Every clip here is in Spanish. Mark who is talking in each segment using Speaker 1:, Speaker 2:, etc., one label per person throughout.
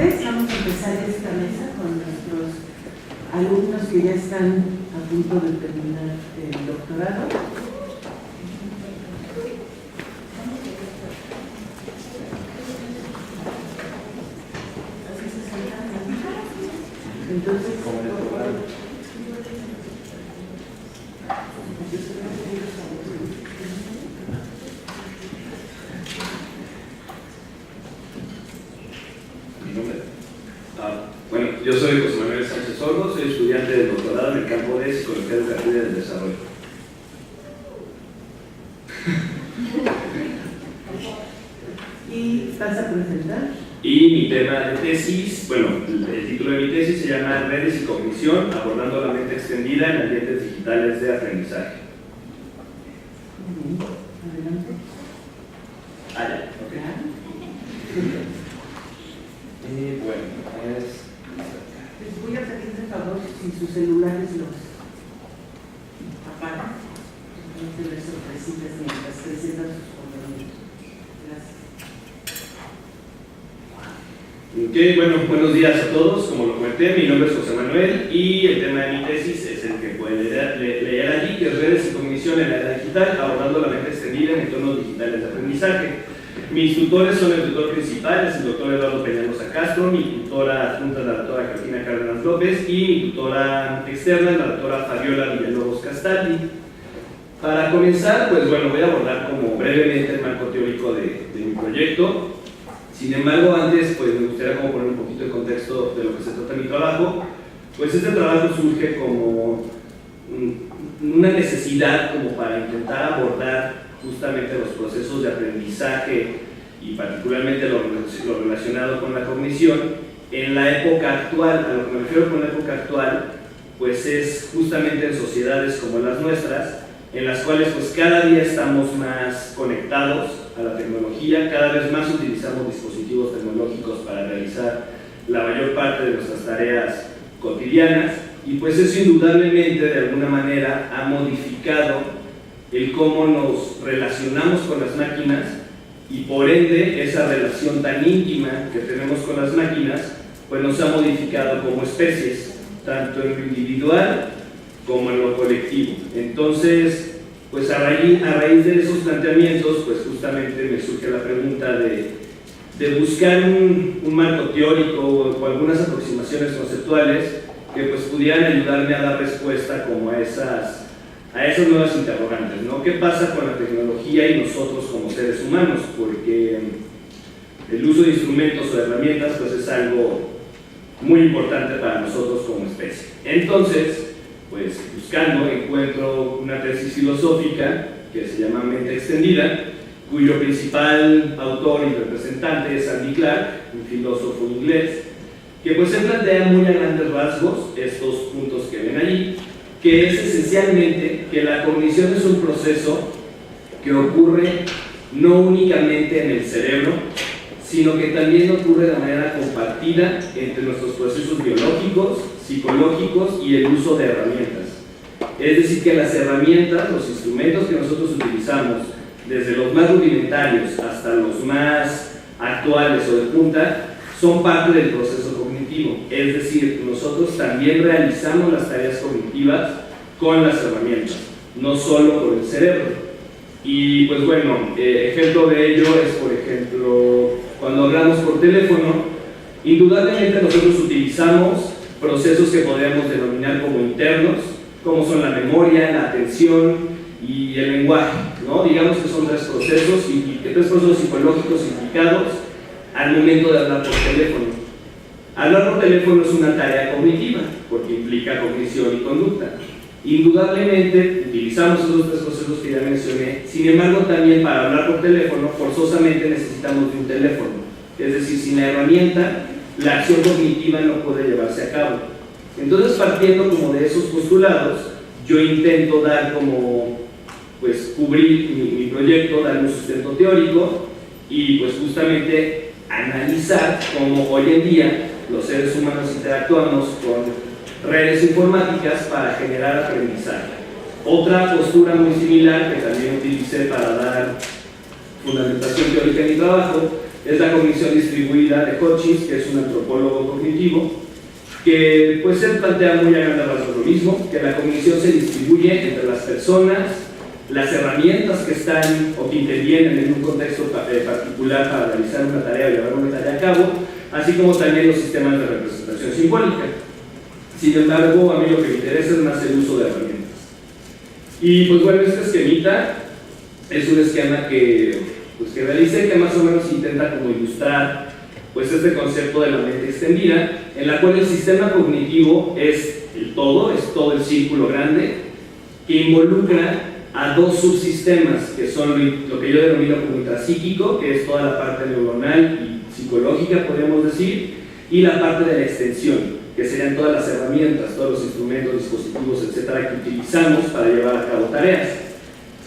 Speaker 1: tardes. Vamos a empezar esta mesa con nuestros alumnos que ya están a punto de terminar el doctorado. Entonces,
Speaker 2: bueno, yo soy José Manuel Sánchez Sordo, soy estudiante de doctorado en el campo de Psicología Educativa y del Desarrollo.
Speaker 1: ¿y vas a presentar?
Speaker 2: Y mi tema de tesis, bueno, el título de mi tesis se llama Redes y Cognición, abordando la mente extendida en ambientes digitales de aprendizaje.
Speaker 1: Muy bien, adelante.
Speaker 2: Ah, ya, ok. Bueno,
Speaker 1: Les voy a pedir de favor si sus celulares los apagan, no se les sorpresitas mientras presentan sus compromisos. Gracias.
Speaker 2: Ok, bueno, buenos días a todos. Como lo comenté, mi nombre es José Manuel y el tema de mi tesis es el que pueden leer allí, que es Redes y Cognición en la Era Digital, abordando la mente extendida en entornos digitales de aprendizaje. Mis tutores son el tutor principal, es el doctor Eduardo Peñalosa Castro, mi tutora adjunta es la doctora Carolina Cárdenas López y mi tutora externa es la doctora Fabiola Villalobos Castaldi. Para comenzar, pues bueno, voy a abordar como brevemente el marco teórico de mi proyecto. Sin embargo, antes pues me gustaría como poner un poquito de contexto de lo que se trata mi trabajo. Pues este trabajo surge como una necesidad como para intentar abordar justamente los procesos de aprendizaje y particularmente lo relacionado con la cognición en la época actual. A lo que me refiero con la época actual, pues es justamente en sociedades como las nuestras, en las cuales pues cada día estamos más conectados a la tecnología, cada vez más utilizamos dispositivos tecnológicos para realizar la mayor parte de nuestras tareas cotidianas, y pues eso indudablemente de alguna manera ha modificado el cómo nos relacionamos con las máquinas, y por ende esa relación tan íntima que tenemos con las máquinas pues nos ha modificado como especies, tanto en lo individual como en lo colectivo. Entonces, pues a raíz de esos planteamientos, pues justamente me surge la pregunta de buscar un marco teórico o algunas aproximaciones conceptuales que pues pudieran ayudarme a dar respuesta como a esas nuevas interrogantes, ¿no? ¿Qué pasa con la tecnología y nosotros como seres humanos? Porque el uso de instrumentos o herramientas pues es algo muy importante para nosotros como especie. Entonces, pues buscando, encuentro una tesis filosófica que se llama Mente Extendida, cuyo principal autor y representante es Andy Clark, un filósofo inglés, que pues se plantea muy a grandes rasgos estos puntos que ven allí, que es esencialmente que la cognición es un proceso que ocurre no únicamente en el cerebro, sino que también ocurre de manera compartida entre nuestros procesos biológicos, psicológicos y el uso de herramientas. Es decir, que las herramientas, los instrumentos que nosotros utilizamos, desde los más rudimentarios hasta los más actuales o de punta, son parte del proceso cognitivo. Es decir, nosotros también realizamos las tareas cognitivas con las herramientas, no solo con el cerebro. Y pues bueno, ejemplo de ello es, por ejemplo, cuando hablamos por teléfono, indudablemente nosotros utilizamos procesos que podríamos denominar como internos, como son la memoria, la atención y el lenguaje, ¿no? Digamos que son tres procesos psicológicos implicados al momento de hablar por teléfono. Hablar por teléfono es una tarea cognitiva, porque implica cognición y conducta. Indudablemente utilizamos esos tres procesos que ya mencioné, sin embargo también para hablar por teléfono forzosamente necesitamos de un teléfono, es decir, sin la herramienta la acción cognitiva no puede llevarse a cabo. Entonces, partiendo como de esos postulados, yo intento dar como, pues cubrir mi proyecto, dar un sustento teórico y pues justamente analizar cómo hoy en día los seres humanos interactuamos con redes informáticas para generar aprendizaje. Otra postura muy similar que también utilicé para dar fundamentación teórica en mi trabajo es la cognición distribuida de Hutchins, que es un antropólogo cognitivo, que pues él plantea muy a grandes rasgos lo mismo, que la cognición se distribuye entre las personas, las herramientas que están o que intervienen en un contexto particular para realizar una tarea o llevar una tarea a cabo, así como también los sistemas de representación simbólica. Sin embargo, a mí lo que me interesa es más el uso de herramientas. Y pues bueno, este esquemita es un esquema que realicé, que más o menos intenta como ilustrar pues este concepto de la mente extendida, en la cual el sistema cognitivo es todo el círculo grande, que involucra a dos subsistemas, que son lo que yo denomino como intrapsíquico, que es toda la parte neuronal y psicológica, podríamos decir, y la parte de la extensión, que serían todas las herramientas, todos los instrumentos, dispositivos, etcétera, que utilizamos para llevar a cabo tareas.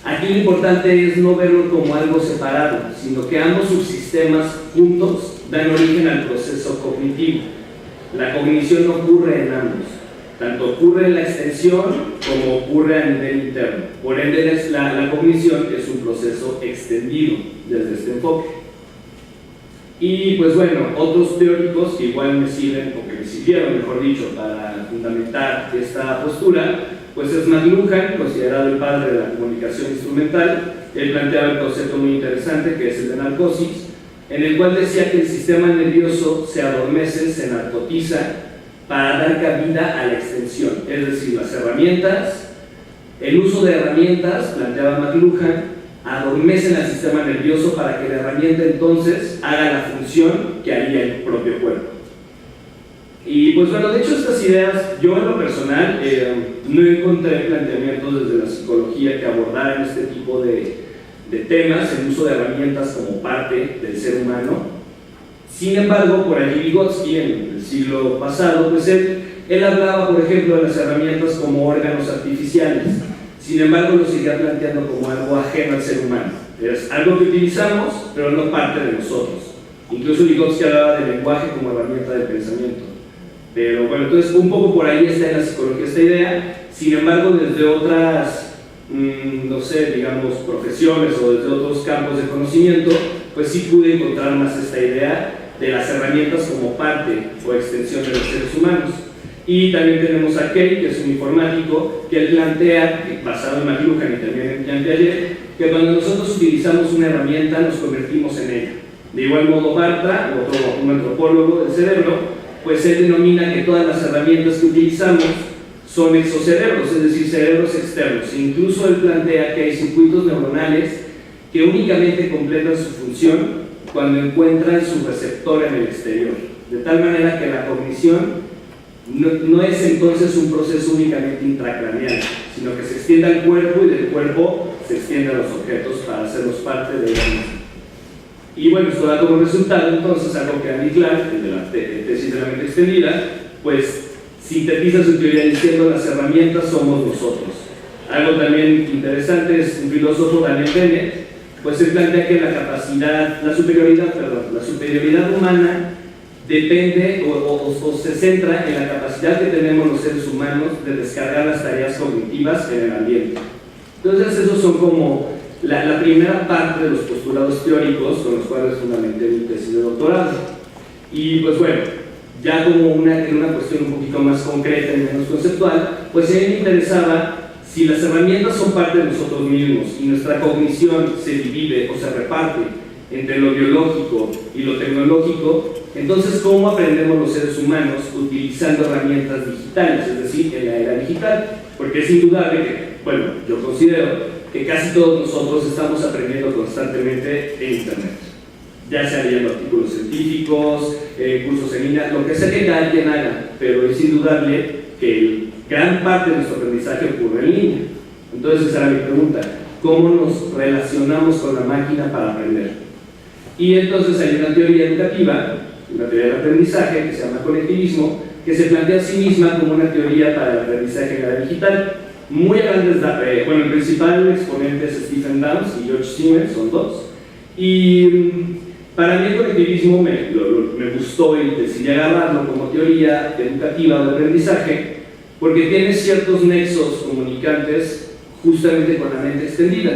Speaker 2: Aquí lo importante es no verlo como algo separado, sino que ambos subsistemas juntos dan origen al proceso cognitivo. La cognición no ocurre en ambos, tanto ocurre en la extensión como ocurre a nivel interno. Por ende, la cognición es un proceso extendido desde este enfoque. Y pues bueno, otros teóricos que igual me sirven, o que me sirvieron, mejor dicho, para fundamentar esta postura, pues es McLuhan, considerado el padre de la comunicación instrumental. Él planteaba un concepto muy interesante, que es el de narcosis, en el cual decía que el sistema nervioso se adormece, se narcotiza, para dar cabida a la extensión, es decir, las herramientas, el uso de herramientas, planteaba McLuhan, adormecen al sistema nervioso para que la herramienta entonces haga la función que haría el propio cuerpo. Y pues bueno, de hecho estas ideas, yo en lo personal no encontré planteamientos desde la psicología que abordaran este tipo de temas, el uso de herramientas como parte del ser humano. Sin embargo, por allí Vygotsky, en el siglo pasado, pues él hablaba, por ejemplo, de las herramientas como órganos artificiales. Sin embargo, lo seguía planteando como algo ajeno al ser humano. Es algo que utilizamos, pero no parte de nosotros. Incluso Vygotsky hablaba del lenguaje como herramienta de pensamiento. Pero bueno, entonces un poco por ahí está en la psicología esta idea. Sin embargo, desde otras, no sé, digamos, profesiones o desde otros campos de conocimiento, pues sí pude encontrar más esta idea de las herramientas como parte o extensión de los seres humanos. Y también tenemos a Kay, que es un informático, que él plantea, basado en McLuhan y también en Jean Piaget, que cuando nosotros utilizamos una herramienta nos convertimos en ella. De igual modo, Bartra, un antropólogo del cerebro, pues él denomina que todas las herramientas que utilizamos son exocerebros, es decir, cerebros externos. E incluso él plantea que hay circuitos neuronales que únicamente completan su función cuando encuentran su receptor en el exterior, de tal manera que la cognición no es entonces un proceso únicamente intracraneal, sino que se extiende al cuerpo y del cuerpo se extiende a los objetos para hacerlos parte de ella misma. Y bueno, esto da como resultado entonces algo que Andy Clark, el de la tesis de la mente extendida, pues sintetiza su teoría diciendo: las herramientas somos nosotros. Algo también interesante es un filósofo, Daniel Dennett, pues él plantea que la superioridad humana depende o se centra en la capacidad que tenemos los seres humanos de descargar las tareas cognitivas en el ambiente. Entonces esos son como la primera parte de los postulados teóricos con los cuales fundamenté mi tesis de doctorado. Y pues bueno, ya como en una cuestión un poquito más concreta y menos conceptual, pues a mí me interesaba si las herramientas son parte de nosotros mismos y nuestra cognición se divide o se reparte entre lo biológico y lo tecnológico, entonces ¿cómo aprendemos los seres humanos utilizando herramientas digitales, es decir, en la era digital? Porque es indudable que, bueno, yo considero que casi todos nosotros estamos aprendiendo constantemente en Internet, ya sea leyendo artículos científicos, cursos en línea, lo que sea que cada quien haga, pero es indudable que gran parte de nuestro aprendizaje ocurre en línea. Entonces esa era mi pregunta: ¿cómo nos relacionamos con la máquina para aprender? Y entonces hay una teoría educativa, una teoría del aprendizaje que se llama conectivismo, que se plantea a sí misma como una teoría para el aprendizaje en la era digital. Muy a grandes bueno, el principal exponente es Stephen Downes y George Siemens, son dos. Y para mí el conectivismo me gustó y decidí agarrarlo como teoría educativa de aprendizaje, porque tiene ciertos nexos comunicantes justamente con la mente extendida.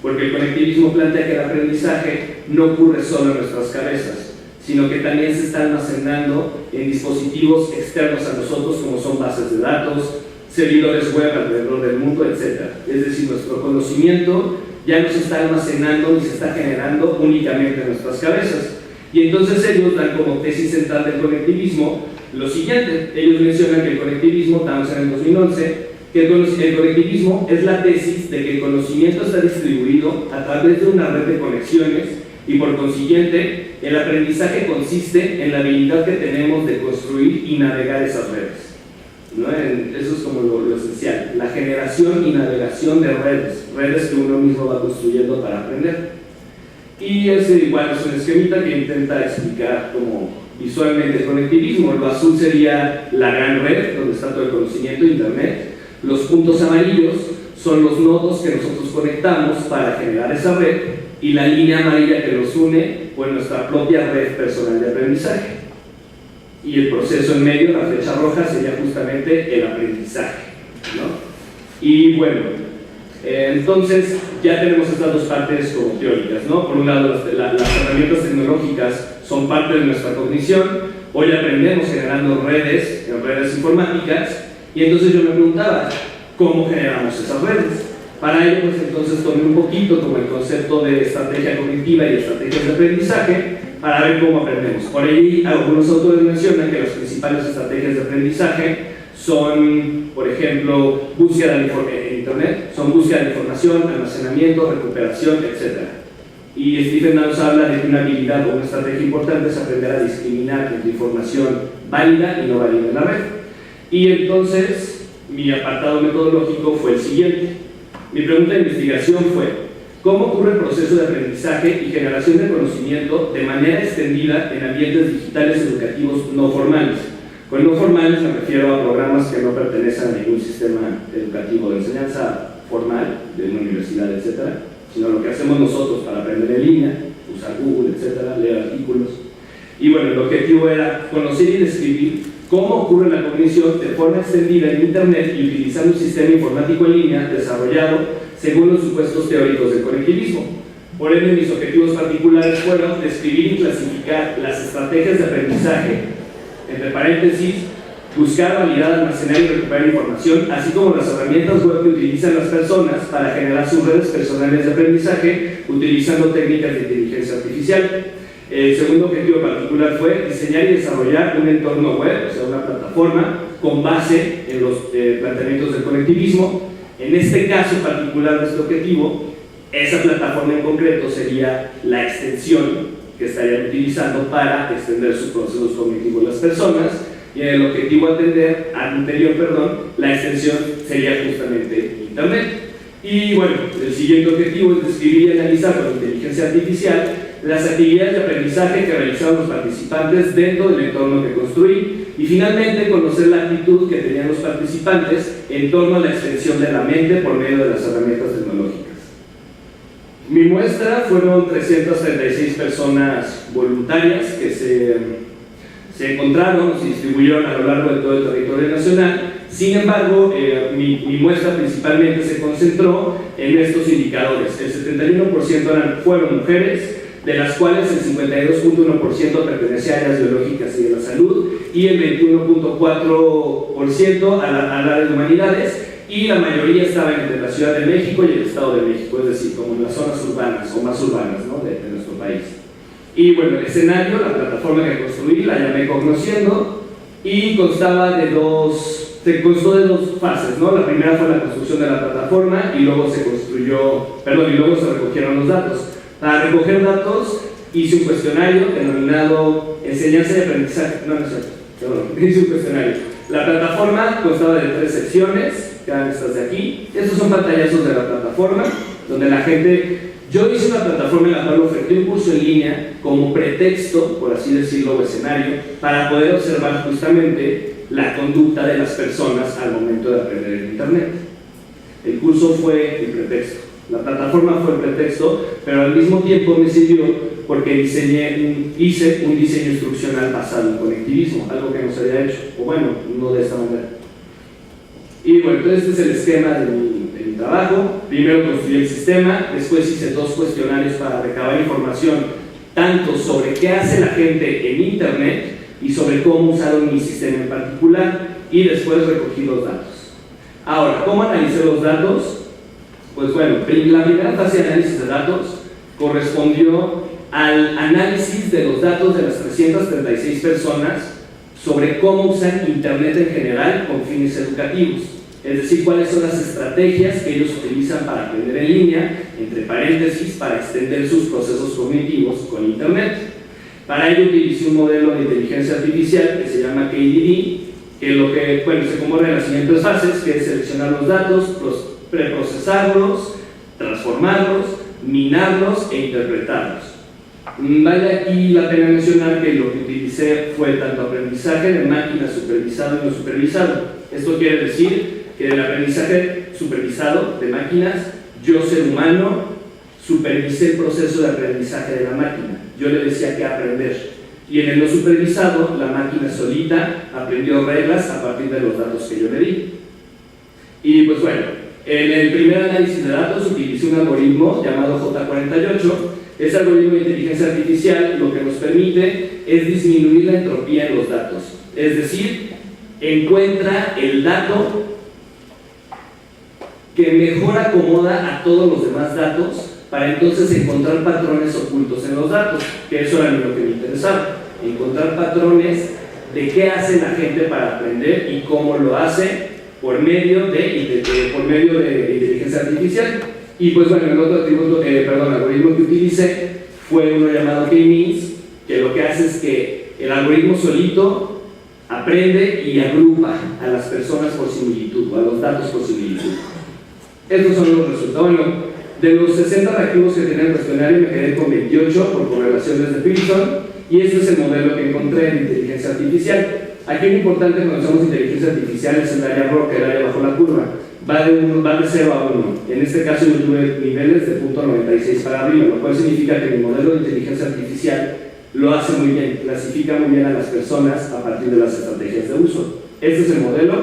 Speaker 2: porque el conectivismo plantea que el aprendizaje no ocurre solo en nuestras cabezas, sino que también se está almacenando en dispositivos externos a nosotros, como son bases de datos, servidores web alrededor del mundo, etc. Es decir, nuestro conocimiento ya no se está almacenando ni se está generando únicamente en nuestras cabezas. Y entonces ellos dan como tesis central del conectivismo lo siguiente. Ellos mencionan que el conectivismo, estamos en el 2011, que el conectivismo es la tesis de que el conocimiento está distribuido a través de una red de conexiones y por consiguiente el aprendizaje consiste en la habilidad que tenemos de construir y navegar esas redes, ¿no? Eso es como lo esencial, la generación y navegación de redes que uno mismo va construyendo para aprender. Y ese igual es un esquemita que intenta explicar como visualmente el conectivismo. Lo azul sería la gran red donde está todo el conocimiento, internet. Los puntos amarillos son los nodos que nosotros conectamos para generar esa red, y la línea amarilla que los une, pues nuestra propia red personal de aprendizaje. Y el proceso en medio, la flecha roja, sería justamente el aprendizaje, ¿no? Y bueno, entonces ya tenemos estas dos partes como teóricas, ¿no? Por un lado, las herramientas tecnológicas son parte de nuestra cognición. Hoy aprendemos generando redes informáticas, y entonces yo me preguntaba, ¿cómo generamos esas redes? Para ello, pues entonces tomé un poquito como el concepto de estrategia cognitiva y estrategias de aprendizaje para ver cómo aprendemos. Por ahí algunos autores mencionan que las principales estrategias de aprendizaje son, por ejemplo, búsqueda en Internet, son búsqueda de información, almacenamiento, recuperación, etc. Y Stephen Downes habla de que una habilidad o una estrategia importante es aprender a discriminar entre información válida y no válida en la red. Y entonces, mi apartado metodológico fue el siguiente. Mi pregunta de investigación fue: ¿cómo ocurre el proceso de aprendizaje y generación de conocimiento de manera extendida en ambientes digitales educativos no formales? Con no formales me refiero a programas que no pertenecen a ningún sistema educativo de enseñanza formal, de una universidad, etc., sino lo que hacemos nosotros para aprender en línea, usar Google, etc., leer artículos. Y bueno, el objetivo era conocer y describir cómo ocurre la cognición de forma extendida en Internet y utilizando un sistema informático en línea desarrollado según los supuestos teóricos del conectivismo. Por ende, mis objetivos particulares fueron describir y clasificar las estrategias de aprendizaje, entre paréntesis, buscar, validar, almacenar y recuperar información, así como las herramientas web que utilizan las personas para generar sus redes personales de aprendizaje utilizando técnicas de inteligencia artificial. El segundo objetivo particular fue diseñar y desarrollar un entorno web, o sea, una plataforma con base en los planteamientos del conectivismo. En este caso particular de este objetivo, esa plataforma en concreto sería la extensión que estarían utilizando para extender sus procesos cognitivos las personas, y en el objetivo anterior, la extensión sería justamente Internet. Y bueno, el siguiente objetivo es describir y analizar con inteligencia artificial las actividades de aprendizaje que realizaron los participantes dentro del entorno que construí, y finalmente conocer la actitud que tenían los participantes en torno a la extensión de la mente por medio de las herramientas tecnológicas. Mi muestra fueron 336 personas voluntarias que se encontraron, se distribuyeron a lo largo de todo el territorio nacional. Sin embargo, mi muestra principalmente se concentró en estos indicadores. El 71% fueron mujeres, de las cuales el 52.1% pertenecía a áreas biológicas y de la salud, y el 21.4% al área de humanidades, y la mayoría estaban entre la Ciudad de México y el Estado de México, es decir, como en las zonas urbanas o más urbanas, ¿no?, de nuestro país. Y bueno, el escenario, la plataforma que construí, la llamé Cognosciendo, y constó de dos fases, ¿no? La primera fue la construcción de la plataforma, y luego se recogieron los datos. Para recoger datos hice un cuestionario denominado Enseñanza y Aprendizaje. Hice un cuestionario. La plataforma constaba de 3 secciones, que eran estas de aquí. Estos son pantallazos de la plataforma, donde la gente... Yo hice una plataforma en la cual oferté un curso en línea como pretexto, por así decirlo, o escenario, para poder observar justamente la conducta de las personas al momento de aprender en Internet. El curso fue el pretexto. La plataforma fue el pretexto, pero al mismo tiempo me sirvió porque hice un diseño instruccional basado en conectivismo, algo que no se había hecho, o bueno, no de esta manera. Y bueno, entonces este es el esquema de mi mi trabajo. Primero construí el sistema, después hice 2 cuestionarios para recabar información tanto sobre qué hace la gente en Internet y sobre cómo usaron mi sistema en particular, y después recogí los datos. Ahora, ¿cómo analicé los datos? Pues bueno, la primera fase de análisis de datos correspondió al análisis de los datos de las 336 personas sobre cómo usan Internet en general con fines educativos, es decir, cuáles son las estrategias que ellos utilizan para aprender en línea, entre paréntesis, para extender sus procesos cognitivos con Internet. Para ello utilicé un modelo de inteligencia artificial que se llama KDD, que se compone de las siguientes fases, que es seleccionar los datos, preprocesarlos, transformarlos, minarlos e interpretarlos. Vale aquí la pena mencionar que lo que utilicé fue tanto aprendizaje de máquina supervisado y no supervisado. Esto quiere decir que el aprendizaje supervisado de máquinas, yo, ser humano, supervisé el proceso de aprendizaje de la máquina. Yo le decía qué aprender. Y en el no supervisado, la máquina solita aprendió reglas a partir de los datos que yo le di. Y pues bueno, en el primer análisis de datos utilicé un algoritmo llamado J48. Ese algoritmo de inteligencia artificial lo que nos permite es disminuir la entropía en los datos. Es decir, encuentra el dato que mejor acomoda a todos los demás datos para entonces encontrar patrones ocultos en los datos, que eso era lo que me interesaba, encontrar patrones de qué hace la gente para aprender y cómo lo hace por medio de inteligencia artificial. Y pues bueno, el otro algoritmo que utilicé fue uno llamado K-means, que lo que hace es que el algoritmo solito aprende y agrupa a las personas por similitud, o a los datos por similitud. Estos son los resultados. Bueno, de los 60 reactivos que tenía el cuestionario me quedé con 28 por correlaciones de Pearson, y este es el modelo que encontré en inteligencia artificial. Aquí lo importante cuando hacemos inteligencia artificial es el área ROC, el área bajo la curva. Va de 0 a 1. En este caso yo tuve niveles de 0.96 para arriba, lo cual significa que mi modelo de inteligencia artificial lo hace muy bien, clasifica muy bien a las personas a partir de las estrategias de uso. Este es el modelo.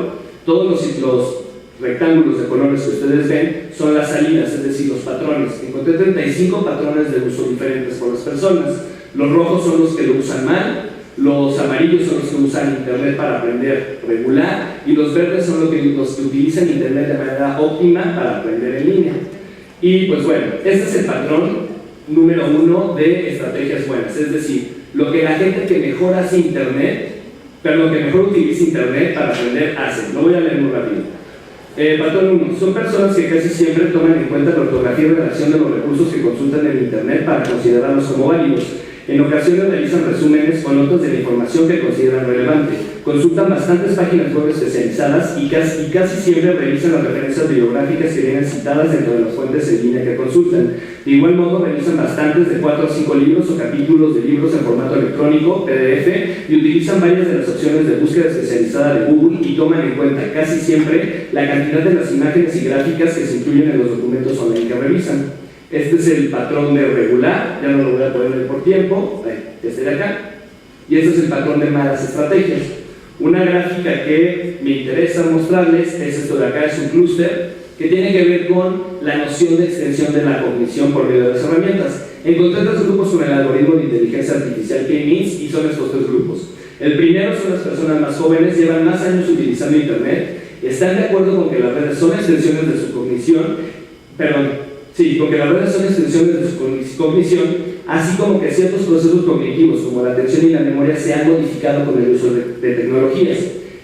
Speaker 2: Todos los rectángulos de colores que ustedes ven son las salidas, es decir, los patrones. Encontré 35 patrones de uso diferentes por las personas. Los rojos son los que lo usan mal, los amarillos son los que usan Internet para aprender regular, y los verdes son los que utilizan Internet de manera óptima para aprender en línea. Y pues bueno, este es el patrón número 1 de estrategias buenas, es decir, lo que la gente que mejor hace Internet, pero que mejor utiliza Internet para aprender hace. Lo voy a leer muy rápido. Patrón 1. Son personas que casi siempre toman en cuenta la ortografía y redacción de los recursos que consultan en Internet para considerarlos como válidos. En ocasiones realizan resúmenes o notas de la información que consideran relevante. Consultan bastantes páginas web especializadas y casi siempre revisan las referencias bibliográficas que vienen citadas dentro de las fuentes en línea que consultan. De igual modo, revisan bastantes de 4 a 5 libros o capítulos de libros en formato electrónico, PDF, y utilizan varias de las opciones de búsqueda especializada de Google y toman en cuenta casi siempre la cantidad de las imágenes y gráficas que se incluyen en los documentos online que revisan. Este es el patrón de regular, ya no lo voy a poner leer por tiempo, este de acá. Y este es el patrón de malas estrategias. Una gráfica que me interesa mostrarles es esto de acá, es un clúster que tiene que ver con la noción de extensión de la cognición por medio de las herramientas. Encontré 3 grupos con el algoritmo de inteligencia artificial K-means y son estos 3 grupos. El primero son las personas más jóvenes, llevan más años utilizando Internet, están de acuerdo con que las redes son extensiones de su cognición, porque las redes son extensiones de su cognición, así como que ciertos procesos cognitivos como la atención y la memoria se han modificado con el uso de tecnologías.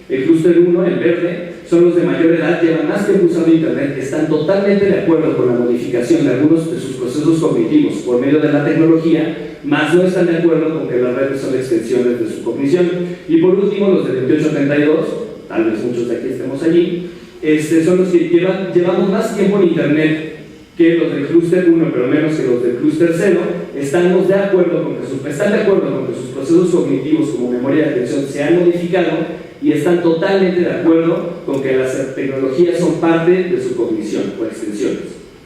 Speaker 2: El clúster 1, el verde, son los de mayor edad, llevan más tiempo usando Internet, están totalmente de acuerdo con la modificación de algunos de sus procesos cognitivos por medio de la tecnología, mas no están de acuerdo con que las redes son extensiones de su cognición. Y por último, los de 28 a 32, tal vez muchos de aquí estemos allí, son los que llevamos más tiempo en Internet que los del clúster 1, pero menos que los del clúster 0, están de acuerdo con que sus procesos cognitivos como memoria y atención se han modificado y están totalmente de acuerdo con que las tecnologías son parte de su cognición o extensiones.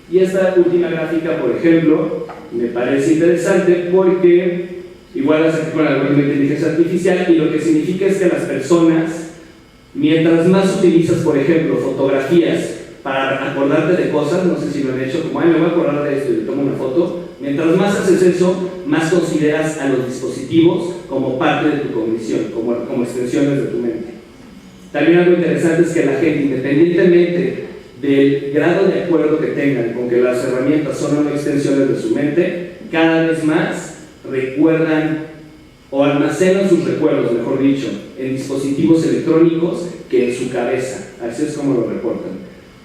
Speaker 2: Y esta última gráfica, por ejemplo, me parece interesante porque igual hace con el algoritmo de inteligencia artificial, y lo que significa es que las personas, mientras más utilizas, por ejemplo, fotografías para acordarte de cosas, no sé si lo han hecho, como, ay, me voy a acordar de esto y le tomo una foto. Mientras más haces eso, más consideras a los dispositivos como parte de tu cognición, como extensiones de tu mente. También algo interesante es que la gente, independientemente del grado de acuerdo que tengan con que las herramientas son una extensiones de su mente, cada vez más recuerdan o almacenan sus recuerdos, mejor dicho, en dispositivos electrónicos que en su cabeza. Así es como lo reportan.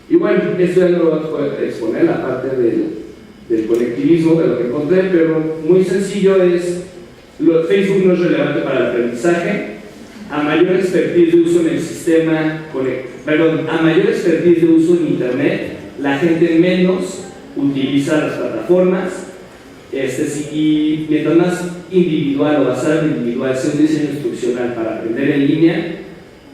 Speaker 2: Y bueno, esto ya no lo voy a exponer, la parte del colectivismo, de lo que encontré, pero muy sencillo es, Facebook no es relevante para el aprendizaje. A mayor expertise de uso en el sistema, a mayor expertise de uso en Internet, la gente menos utiliza las plataformas, y mientras más individual o basada en individual sea un diseño instruccional para aprender en línea,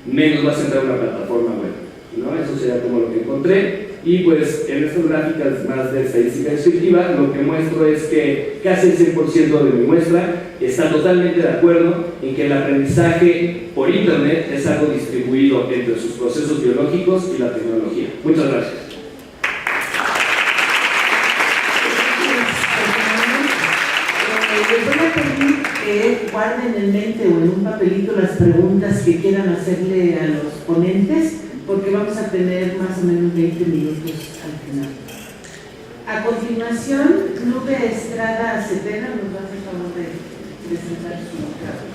Speaker 2: menos vas a entrar a una plataforma web, ¿no? Eso sería como lo que encontré. Y pues en estas gráficas más de estadística descriptiva, lo que muestro es que casi el 100% de mi muestra está totalmente de acuerdo en que el aprendizaje por Internet es algo distribuido entre sus procesos biológicos y la tecnología. Muchas gracias.
Speaker 1: Les voy a pedir que guarden en mente o en un papelito las preguntas que quieran hacerle a los ponentes, porque vamos a tener más o menos 20 minutos al final. A continuación, Nube Estrada Cepeda nos va a hacer favor de presentar su trabajo.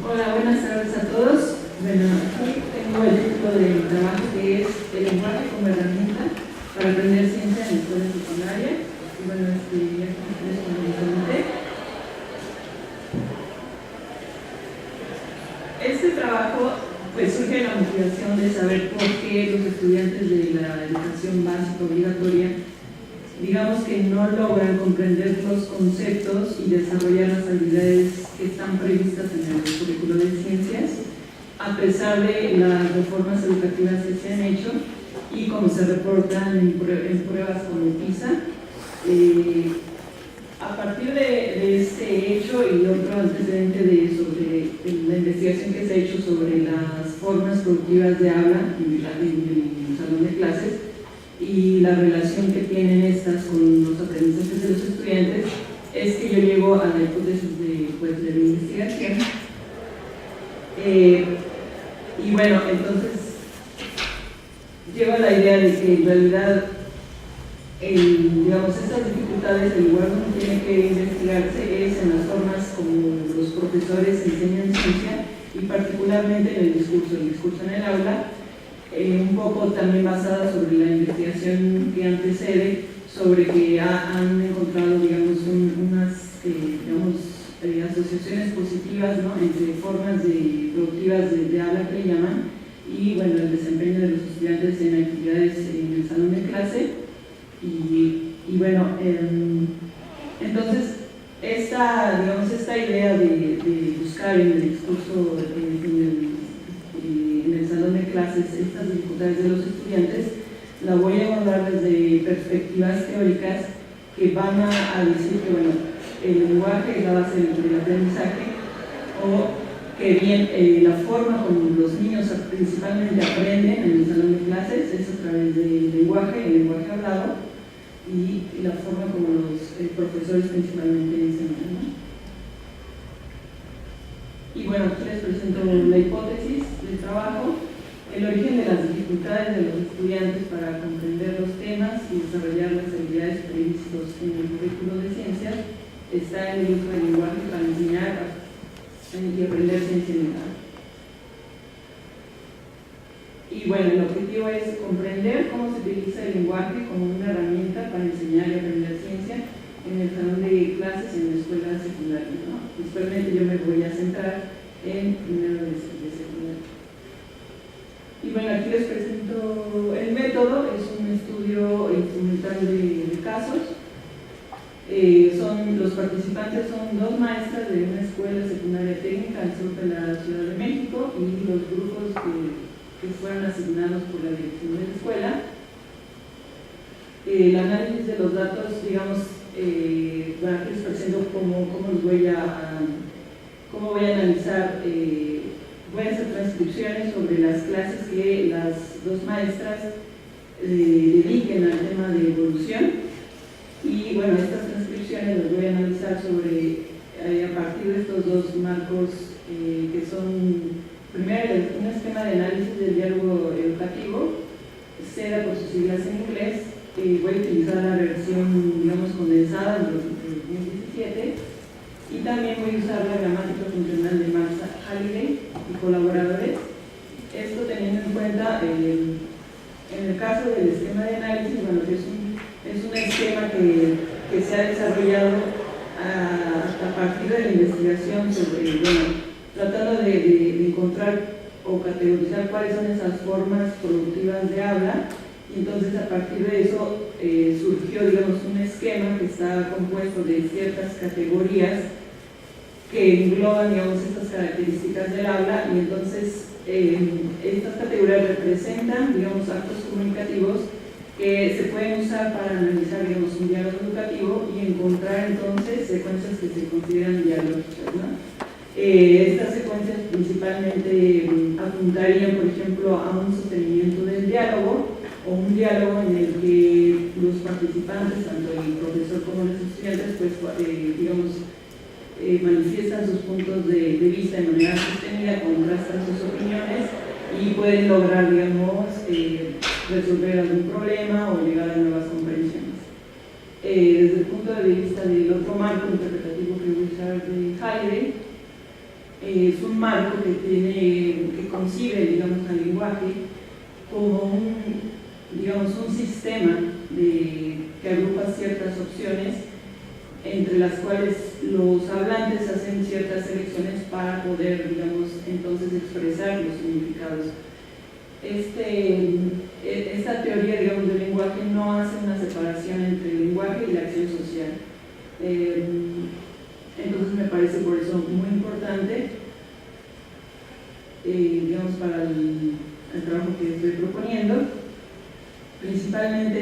Speaker 3: Hola, buenas tardes a todos. Bueno, aquí tengo el título del trabajo que es el lenguaje como herramienta para aprender ciencia en la escuela secundaria. Y bueno, ya como les comenté. Este trabajo pues surge de la motivación de saber por qué los estudiantes de la educación básica obligatoria, digamos que no logran comprender los conceptos y desarrollar las habilidades que están previstas en el currículo de ciencias, a pesar de las reformas educativas que se han hecho y como se reportan en pruebas como PISA. A partir de este hecho y otro antecedente sobre la investigación que se ha hecho sobre las formas productivas de habla en el salón de clases y la relación que tienen estas con los aprendizajes de los estudiantes, es que yo llego a la hipótesis de la investigación. Y bueno, entonces llego a la idea de que en realidad digamos, estas dificultades, el lugar donde tiene que investigarse es en las formas como los profesores enseñan ciencia y particularmente en el discurso en el aula, un poco también basada sobre la investigación que antecede, sobre que han encontrado, digamos, unas asociaciones positivas, ¿no?, entre formas productivas de habla que le llaman, y bueno, el desempeño de los estudiantes en actividades en el salón de clase. Y bueno, entonces esta idea de buscar en el discurso, en el salón de clases, estas dificultades de los estudiantes, la voy a abordar desde perspectivas teóricas que van a decir que bueno, el lenguaje es la base del aprendizaje, o que bien la forma como los niños principalmente aprenden en el salón de clases es a través del lenguaje, el lenguaje hablado, y la forma como los profesores principalmente enseñan, ¿no? Y bueno, aquí les presento la hipótesis del trabajo. El origen de las dificultades de los estudiantes para comprender los temas y desarrollar las habilidades previstas en el currículo de ciencias está en el uso del lenguaje para enseñar y aprender ciencia en el aula. Y bueno, el objetivo es comprender cómo se utiliza el lenguaje como una herramienta para enseñar y aprender ciencia en el salón de clases en la escuela secundaria, ¿no? Principalmente yo me voy a centrar en primero de secundaria. Y bueno, aquí les presento el método, es un estudio instrumental de casos. Los participantes son 2 maestras de una escuela secundaria técnica al sur de la Ciudad de México y los grupos que fueron asignados por la dirección de la escuela. El análisis de los datos, digamos, aquí les presento cómo voy a analizar. Voy a hacer transcripciones sobre las clases que las 2 maestras dediquen al tema de evolución. Y bueno, estas transcripciones las voy a analizar a partir de estos 2 marcos que son, primero, un esquema de análisis del diálogo educativo, SEDA por sus siglas en inglés. Voy a utilizar la versión, digamos, condensada de 2017, y también voy a usar la gramática funcional de Max Halliday y colaboradores. Esto teniendo en cuenta, en el caso del esquema de análisis, bueno, que es un esquema que se ha desarrollado a partir de la investigación sobre, tratando de encontrar o categorizar cuáles son esas formas productivas de habla, y entonces a partir de eso surgió, digamos, un esquema que está compuesto de ciertas categorías que engloban, digamos, estas características del habla, y entonces estas categorías representan, digamos, actos comunicativos que se pueden usar para analizar, digamos, un diálogo educativo y encontrar entonces secuencias que se consideran dialógicas, ¿no? Estas secuencias principalmente apuntarían, por ejemplo, a un sostenimiento del diálogo, o un diálogo en el que los participantes, tanto el profesor como los estudiantes, pues, digamos, manifiestan sus puntos de vista de manera sostenida, contrastan sus opiniones y pueden lograr, digamos, resolver algún problema o llegar a nuevas comprensiones. Desde el punto de vista del otro marco interpretativo que voy a usar de Halliday, es un marco que concibe, digamos, al lenguaje como un sistema que agrupa ciertas opciones, entre las cuales los hablantes hacen ciertas selecciones para poder, digamos, entonces expresar los significados. Esta teoría, digamos, del lenguaje no hace una separación entre el lenguaje y la acción social. Entonces me parece por eso muy importante, digamos, para el trabajo que estoy proponiendo. Principalmente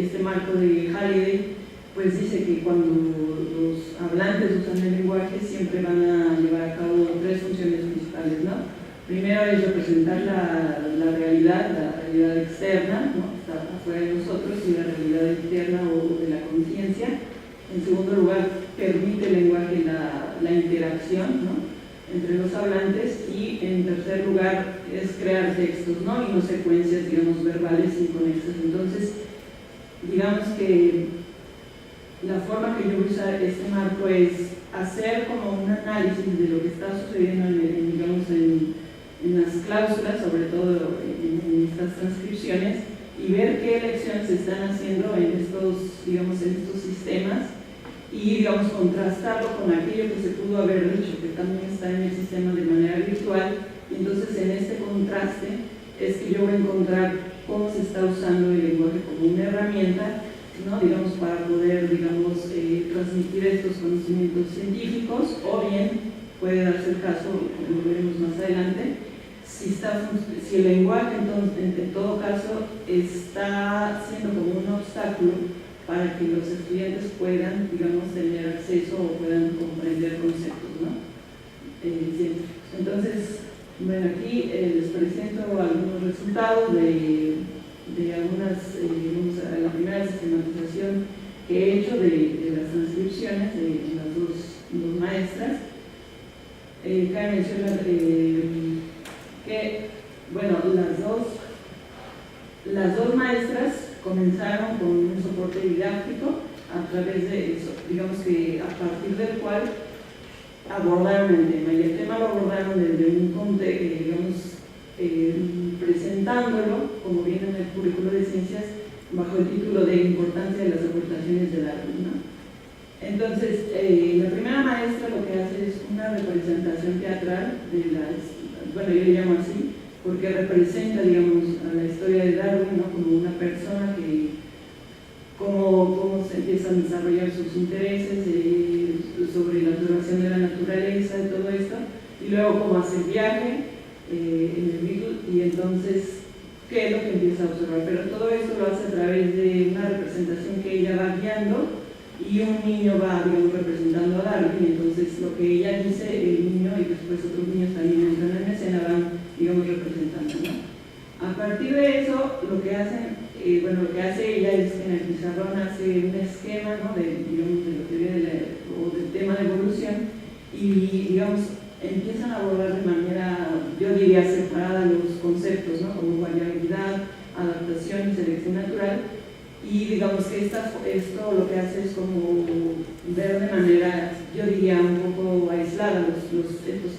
Speaker 3: este marco de Halliday, pues dice que cuando los hablantes usan el lenguaje siempre van a llevar a cabo 3 funciones principales, ¿no? Primero es representar la realidad externa, ¿no? Está afuera de nosotros, y la realidad interna o de la conciencia. En segundo lugar, permite el lenguaje la interacción, ¿no?, entre los hablantes, y en tercer lugar es crear textos, ¿no?, y no secuencias, digamos, verbales inconexas. Entonces, digamos que la forma que yo voy a usar este marco es hacer como un análisis de lo que está sucediendo en las cláusulas, sobre todo en estas transcripciones, y ver qué elecciones se están haciendo en estos sistemas, y, digamos, contrastarlo con aquello que se pudo haber dicho, que también está en el sistema de manera virtual. Y entonces, en este contraste es que yo voy a encontrar cómo se está usando el lenguaje como una herramienta, ¿no?, digamos, para poder, digamos, transmitir estos conocimientos científicos, o bien puede darse el caso, como lo veremos más adelante, si el lenguaje, entonces, en todo caso, está siendo como un obstáculo para que los estudiantes puedan, digamos, tener acceso o puedan comprender conceptos, ¿no?, científicos. Entonces, bueno, aquí les presento algunos resultados de algunas, la primera sistematización que he hecho de las transcripciones de las dos maestras. Cabe mencionar que, bueno, las dos maestras comenzaron con un soporte didáctico a través de eso, digamos que a partir del cual abordaron el tema, y el tema lo abordaron desde un contexto, digamos, presentándolo, como viene en el currículo de ciencias, bajo el título de Importancia de las aportaciones del árbol, ¿no? Entonces, la primera maestra lo que hace es una representación teatral de bueno, yo le llamo así, porque representa, digamos, a la historia de Darwin, ¿no?, como una persona que cómo se empiezan a desarrollar sus intereses sobre la observación de la naturaleza y todo esto, y luego cómo hace el viaje en el Beagle, y entonces qué es lo que empieza a observar. Pero todo esto lo hace a través de una representación que ella va guiando y un niño va, digamos, representando a Darwin, y entonces lo que ella dice, el niño y después otros niños también entran en escena, van, digamos, representando, ¿no? A partir de eso, lo que hace ella es que en el pizarrón hace un esquema, ¿no?, digamos, de lo que viene o del tema de evolución, y, digamos, empiezan a abordar de manera, yo diría, separada los conceptos, ¿no?, como variabilidad, adaptación y selección natural, y digamos que esto lo que hace es como ver de manera, yo diría, un poco aislada estos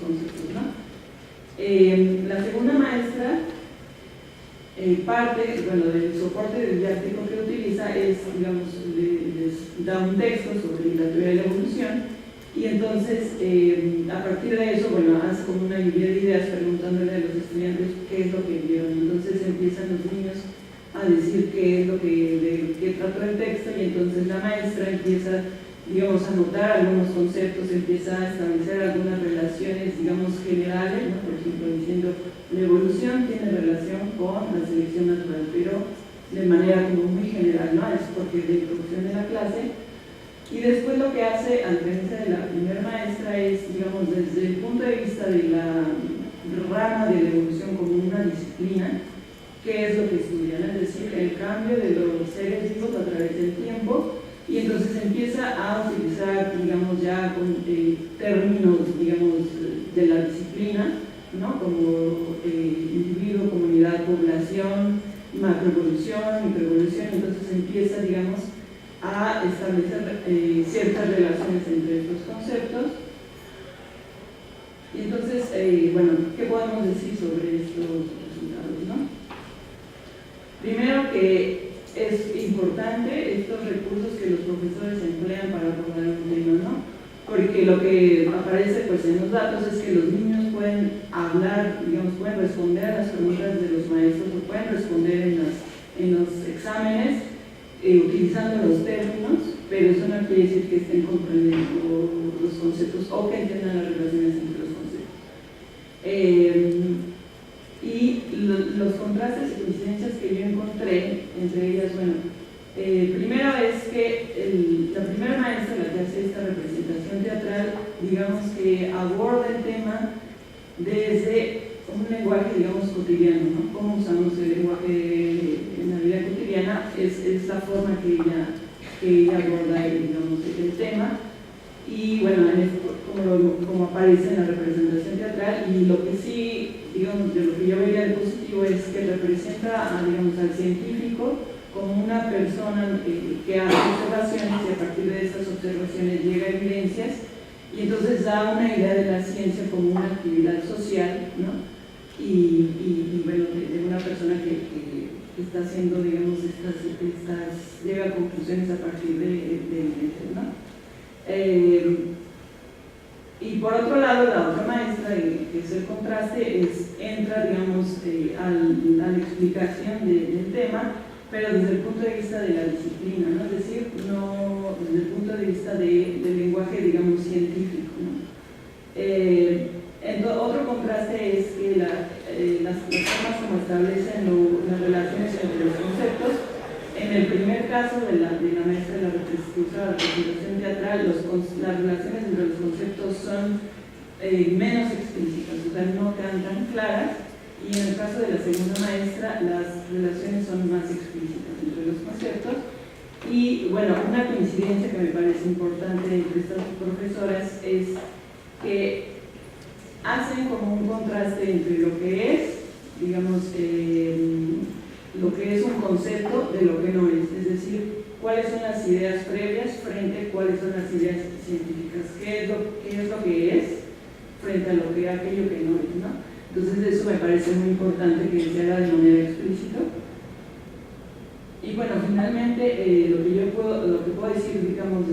Speaker 3: conceptos, ¿no? La segunda maestra parte, bueno, del soporte didáctico que utiliza es, digamos, les da un texto sobre la teoría de la evolución, y entonces a partir de eso, bueno, hace como una lluvia de ideas preguntándole a los estudiantes qué es lo que vieron. Entonces empiezan los niños a decir qué es lo de qué trató el texto, y entonces la maestra empieza, digamos, a notar algunos conceptos, empieza a establecer algunas relaciones, digamos, generales, ¿no? Por ejemplo, diciendo la evolución tiene relación con la selección natural, pero de manera como muy general, ¿no? Es porque es la introducción de la clase. Y después lo que hace, a diferencia de la primera maestra, es, digamos, desde el punto de vista de la rama de la evolución como una disciplina, qué es lo que estudian, es decir, el cambio de los seres vivos a través del tiempo, y entonces empieza a utilizar, digamos, ya con términos, digamos, de la disciplina, ¿no?, como individuo, comunidad, población, macroevolución, microevolución. Entonces empieza, digamos, a establecer ciertas relaciones entre estos conceptos. Y entonces, bueno, ¿qué podemos decir sobre estos resultados, no? Primero, que es importante estos recursos que los profesores emplean para abordar un tema, ¿no? Porque lo que aparece, pues, en los datos es que los niños pueden hablar, digamos, pueden responder a las preguntas de los maestros, o pueden responder en los exámenes utilizando los términos, pero eso no quiere decir que estén comprendiendo los conceptos o que entiendan las relaciones entre los conceptos. Y los contrastes y coincidencias que yo encontré, entre ellas, bueno, primero es que la primera maestra, la que hace esta representación teatral, digamos que aborda el tema desde un lenguaje, digamos, cotidiano, ¿no? Cómo usamos el lenguaje en la vida cotidiana, es la forma que ella aborda, digamos, el tema. Y bueno, como aparece en la representación teatral, y lo que sí, digamos, de lo que yo vería de positivo es que representa, digamos, al científico como una persona que hace observaciones, y a partir de estas observaciones llega a evidencias, y entonces da una idea de la ciencia como una actividad social, ¿no? Y bueno, de una persona que está haciendo, digamos, llega a conclusiones a partir de evidencias, ¿no? Y por otro lado, la otra maestra, que es el contraste, entra, digamos, a la explicación del tema, pero desde el punto de vista de la disciplina, ¿no? Es decir, no desde el punto de vista del lenguaje, digamos, científico, ¿no? Otro contraste es que las formas como establecen las relaciones entre los conceptos. En el primer caso de la maestra de la representación teatral, las relaciones entre los conceptos son menos explícitas, o sea, no tan claras, y en el caso de la segunda maestra, las relaciones son más explícitas entre los conceptos. Y bueno, una coincidencia que me parece importante entre estas profesoras es que hacen como un contraste entre lo que es, digamos, lo que es un concepto de lo que no es decir, cuáles son las ideas previas frente a cuáles son las ideas científicas, qué es lo que es frente a aquello que no es, ¿no? Entonces eso me parece muy importante que se haga de manera explícita. Y bueno, finalmente lo que puedo decir, digamos,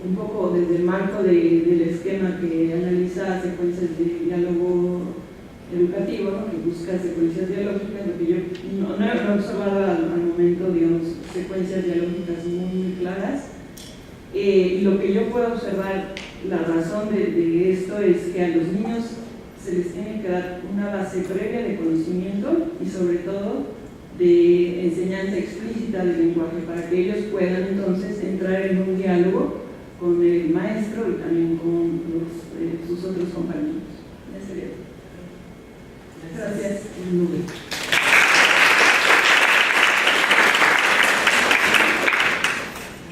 Speaker 3: un poco desde el marco del esquema que analiza secuencias de diálogo educativo, ¿no?, que busca secuencias dialógicas, lo que yo no he observado al momento, digamos, secuencias dialógicas muy claras. Y lo que yo puedo observar, la razón de esto es que a los niños se les tiene que dar una base previa de conocimiento y sobre todo de enseñanza explícita del lenguaje para que ellos puedan entonces entrar en un diálogo con el maestro y también con sus otros compañeros. Ya sería. Gracias.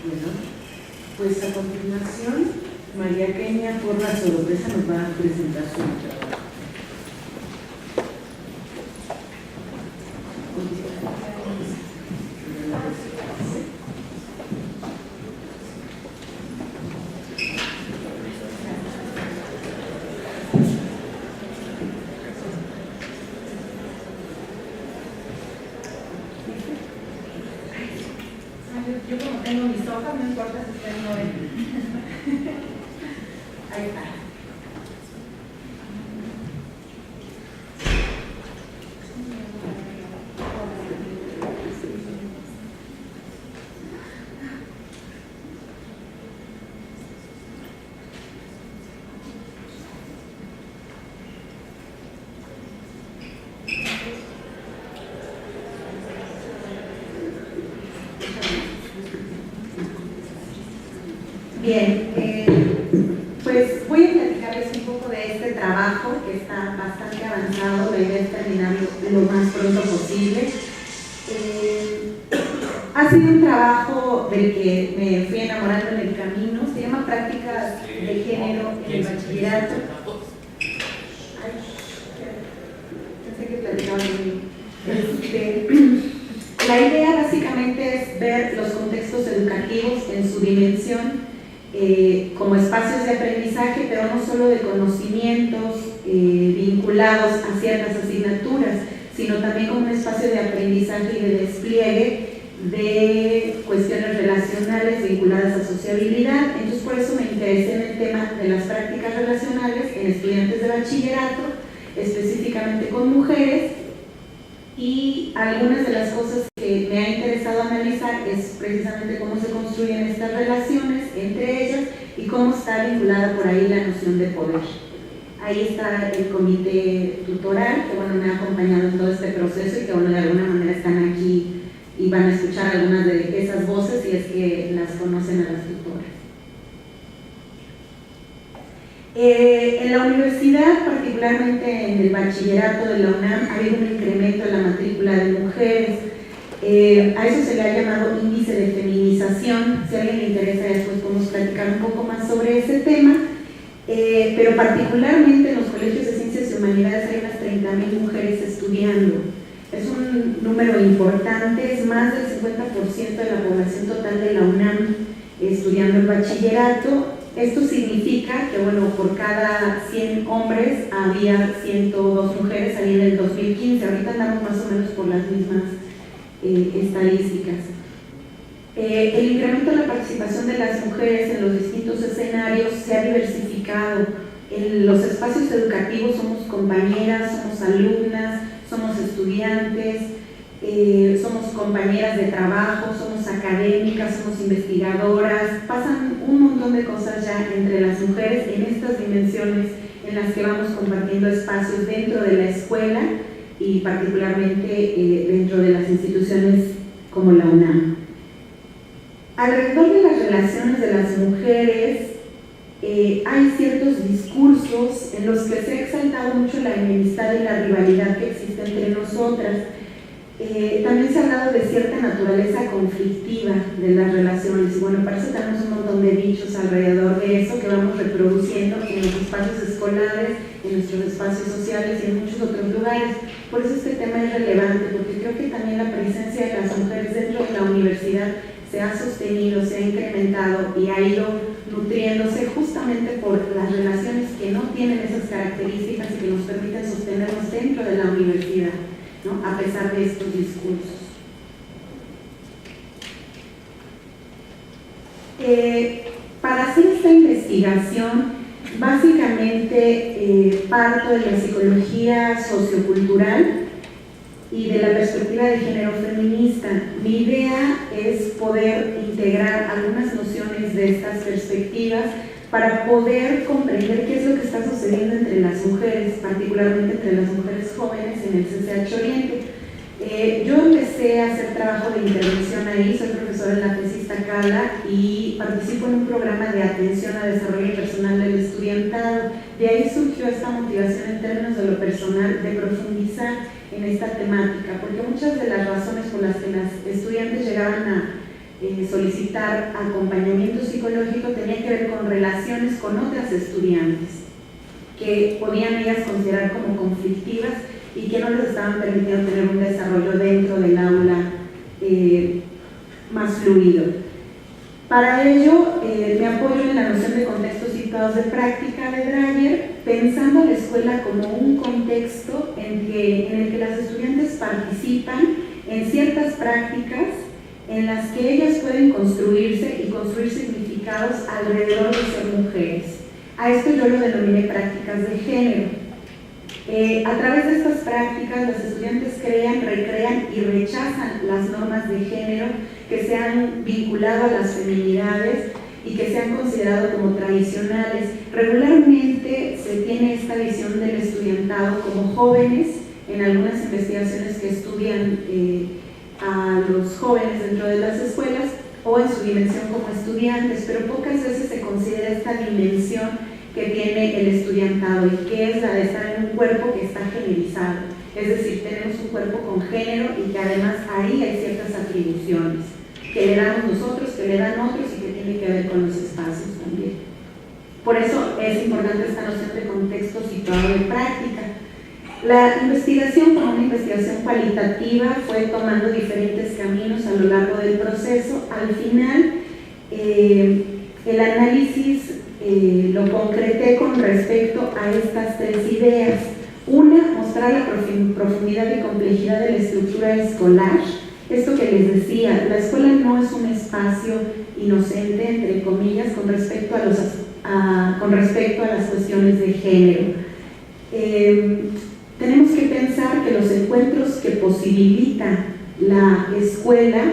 Speaker 1: Bueno, pues a continuación, María Kenia Porras Oropesa nos va a presentar su trabajo.
Speaker 4: Yo como tengo mis hojas, no importa si ustedes no ven. Ahí está. Bien, pues voy a platicarles un poco de este trabajo que está bastante avanzado. La idea es terminarlo lo más pronto posible. Ha sido un trabajo del que me fui enamorando en el camino. Se llama Prácticas de Género en el Bachillerato. Ay, pensé que platicaba conmigo. La idea básicamente es ver los contextos educativos en su dimensión como espacios de aprendizaje, pero no solo de conocimientos vinculados a ciertas asignaturas, sino también como un espacio de aprendizaje y de despliegue de cuestiones relacionales vinculadas a sociabilidad. Entonces, por eso me interesé en el tema de las prácticas relacionales en estudiantes de bachillerato, específicamente con mujeres, y algunas de las cosas que me ha interesado analizar es precisamente cómo se construyen estas relaciones entre ellas y cómo está vinculada por ahí la noción de poder. Ahí está el comité tutoral, que bueno, me ha acompañado en todo este proceso y que bueno, de alguna manera están aquí y van a escuchar algunas de esas voces si es que las conocen a las tutoras. En la universidad, particularmente en el bachillerato de la UNAM, ha habido un incremento en la matrícula de mujeres. A eso se le ha llamado índice de feminización. Si a alguien le interesa, después podemos platicar un poco más sobre ese tema. Pero particularmente en los colegios de ciencias y humanidades hay unas 30,000 mujeres estudiando. Es un número importante, es más del 50% de la población total de la UNAM estudiando el bachillerato. Esto significa que, bueno, por cada 100 hombres había 102 mujeres ahí en el 2015. Ahorita andamos más o menos por las mismas estadísticas. El incremento de la participación de las mujeres en los distintos escenarios se ha diversificado. En los espacios educativos somos compañeras, somos alumnas, somos estudiantes, somos compañeras de trabajo, somos académicas, somos investigadoras. Pasan un montón de cosas ya entre las mujeres en estas dimensiones en las que vamos compartiendo espacios dentro de la escuela y particularmente dentro de las instituciones como la UNAM. Alrededor de las relaciones de las mujeres hay ciertos discursos en los que se ha exaltado mucho la enemistad y la rivalidad que existe entre nosotras. También se ha hablado de cierta naturaleza conflictiva de las relaciones y bueno, para eso tenemos un montón de dichos alrededor de eso que vamos reproduciendo en los espacios escolares, en nuestros espacios sociales y en muchos otros lugares. Por eso este tema es relevante, porque creo que también la presencia de las mujeres dentro de la universidad se ha sostenido, se ha incrementado y ha ido nutriéndose justamente por las relaciones que no tienen esas características y que nos permiten sostenernos dentro de la universidad, ¿no? A pesar de estos discursos. Para hacer esta investigación Básicamente parto de la psicología sociocultural y de la perspectiva de género feminista. Mi idea es poder integrar algunas nociones de estas perspectivas para poder comprender qué es lo que está sucediendo entre las mujeres, particularmente entre las mujeres jóvenes en el CCH Oriente. Yo empecé a hacer trabajo de intervención ahí, soy profesora en la tesis Tacala y participo en un programa de atención a desarrollo personal del estudiantado. De ahí surgió esta motivación en términos de lo personal de profundizar en esta temática, porque muchas de las razones por las que las estudiantes llegaban a solicitar acompañamiento psicológico tenían que ver con relaciones con otras estudiantes que podían ellas considerar como conflictivas y que no les estaban permitiendo tener un desarrollo dentro del aula más fluido. Para ello me apoyo en la noción de contextos situados de práctica de Dreyer, pensando a la escuela como un contexto en el que las estudiantes participan en ciertas prácticas en las que ellas pueden construirse y construir significados alrededor de ser mujeres. A esto yo lo denominé prácticas de género. A través de estas prácticas, los estudiantes crean, recrean y rechazan las normas de género que se han vinculado a las feminidades y que se han considerado como tradicionales. Regularmente se tiene esta visión del estudiantado como jóvenes, en algunas investigaciones que estudian a los jóvenes dentro de las escuelas o en su dimensión como estudiantes, pero pocas veces se considera esta dimensión que tiene el estudiantado y que es la de estar en un cuerpo que está generizado, es decir, tenemos un cuerpo con género y que además ahí hay ciertas atribuciones que le damos nosotros, que le dan otros y que tiene que ver con los espacios también. Por eso es importante esta noción de contexto situado de práctica. La investigación, como una investigación cualitativa, fue tomando diferentes caminos a lo largo del proceso. Al final, el análisis lo concreté con respecto a estas tres ideas. Una, mostrar la profundidad y complejidad de la estructura escolar. Esto que les decía, la escuela no es un espacio inocente, entre comillas, con respecto a las cuestiones de género. Tenemos que pensar que los encuentros que posibilita la escuela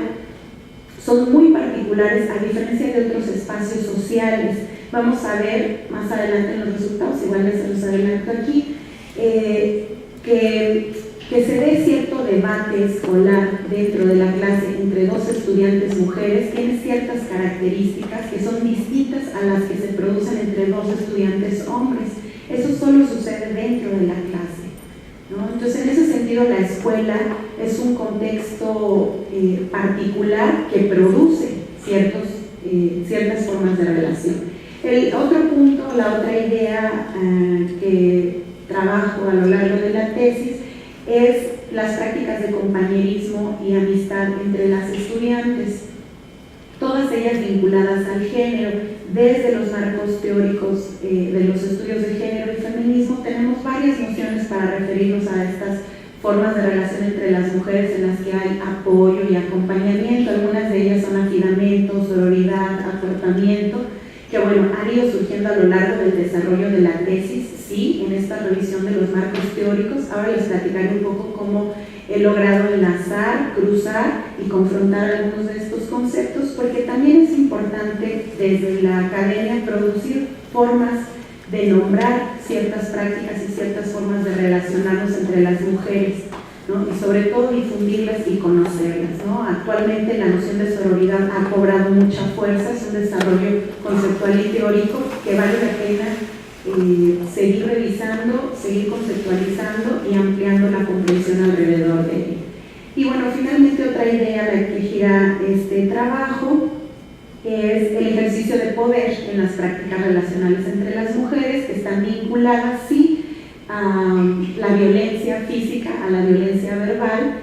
Speaker 4: son muy particulares a diferencia de otros espacios sociales. Vamos a ver más adelante en los resultados, igual les los adelanto aquí, que se dé cierto debate escolar dentro de la clase entre dos estudiantes mujeres tiene ciertas características que son distintas a las que se producen entre dos estudiantes hombres. Eso solo sucede dentro de la clase, ¿no? Entonces, en ese sentido, la escuela es un contexto particular que produce ciertas formas de relación. El otro punto, la otra idea que trabajo a lo largo de la tesis es las prácticas de compañerismo y amistad entre las estudiantes, todas ellas vinculadas al género. Desde los marcos teóricos de los estudios de género y feminismo tenemos varias nociones para referirnos a estas formas de relación entre las mujeres en las que hay apoyo y acompañamiento. Algunas de ellas son afidamiento, sororidad, aportamiento, que bueno, han ido surgiendo a lo largo del desarrollo de la tesis, sí, en esta revisión de los marcos teóricos. Ahora les platicaré un poco cómo he logrado enlazar, cruzar y confrontar algunos de estos conceptos, porque también es importante desde la academia producir formas de nombrar ciertas prácticas y ciertas formas de relacionarnos entre las mujeres, ¿no? Y sobre todo difundirlas y conocerlas, ¿no? Actualmente la noción de sororidad ha cobrado mucha fuerza, es un desarrollo conceptual y teórico que vale la pena seguir revisando, seguir conceptualizando y ampliando la comprensión alrededor de él. Y bueno, finalmente otra idea a la que gira este trabajo es el ejercicio de poder en las prácticas relacionales entre las mujeres, que están vinculadas, sí, a la violencia física, a la violencia verbal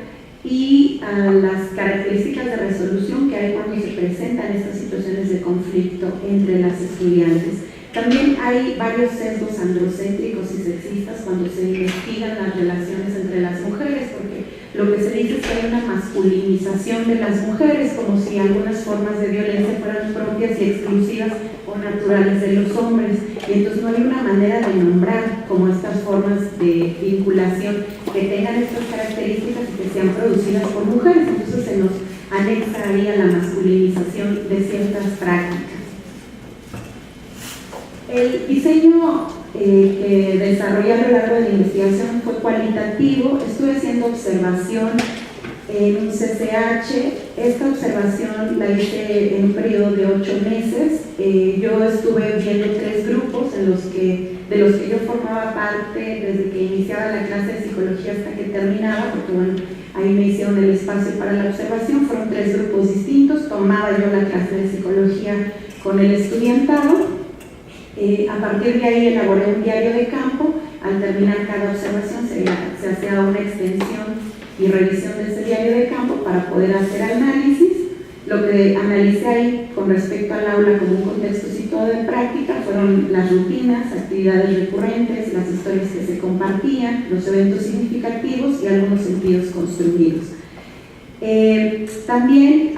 Speaker 4: y a las características de resolución que hay cuando se presentan estas situaciones de conflicto entre las estudiantes. También hay varios sesgos androcéntricos y sexistas cuando se investigan las relaciones entre las mujeres, porque lo que se dice es que hay una masculinización de las mujeres, como si algunas formas de violencia fueran propias y exclusivas o naturales de los hombres, y entonces no hay una manera de nombrar como estas formas de vinculación que tengan estas características y que sean producidas por mujeres. Entonces se nos anexa ahí a la masculinización de ciertas prácticas. El diseño que desarrollé a lo largo de la investigación fue cualitativo. Estuve haciendo observación en un CCH. Esta observación la hice en un periodo de 8 meses. Yo estuve viendo 3 grupos de los que yo formaba parte desde que iniciaba la clase de psicología hasta que terminaba, porque bueno, ahí me hicieron el espacio para la observación. Fueron 3 grupos distintos. Tomaba yo la clase de psicología con el estudiantado. A partir de ahí elaboré un diario de campo. Al terminar cada observación se hacía una extensión y revisión de ese diario de campo para poder hacer análisis. Lo que analicé ahí con respecto al aula como un contexto situado de práctica fueron las rutinas, actividades recurrentes, las historias que se compartían, los eventos significativos y algunos sentidos construidos. También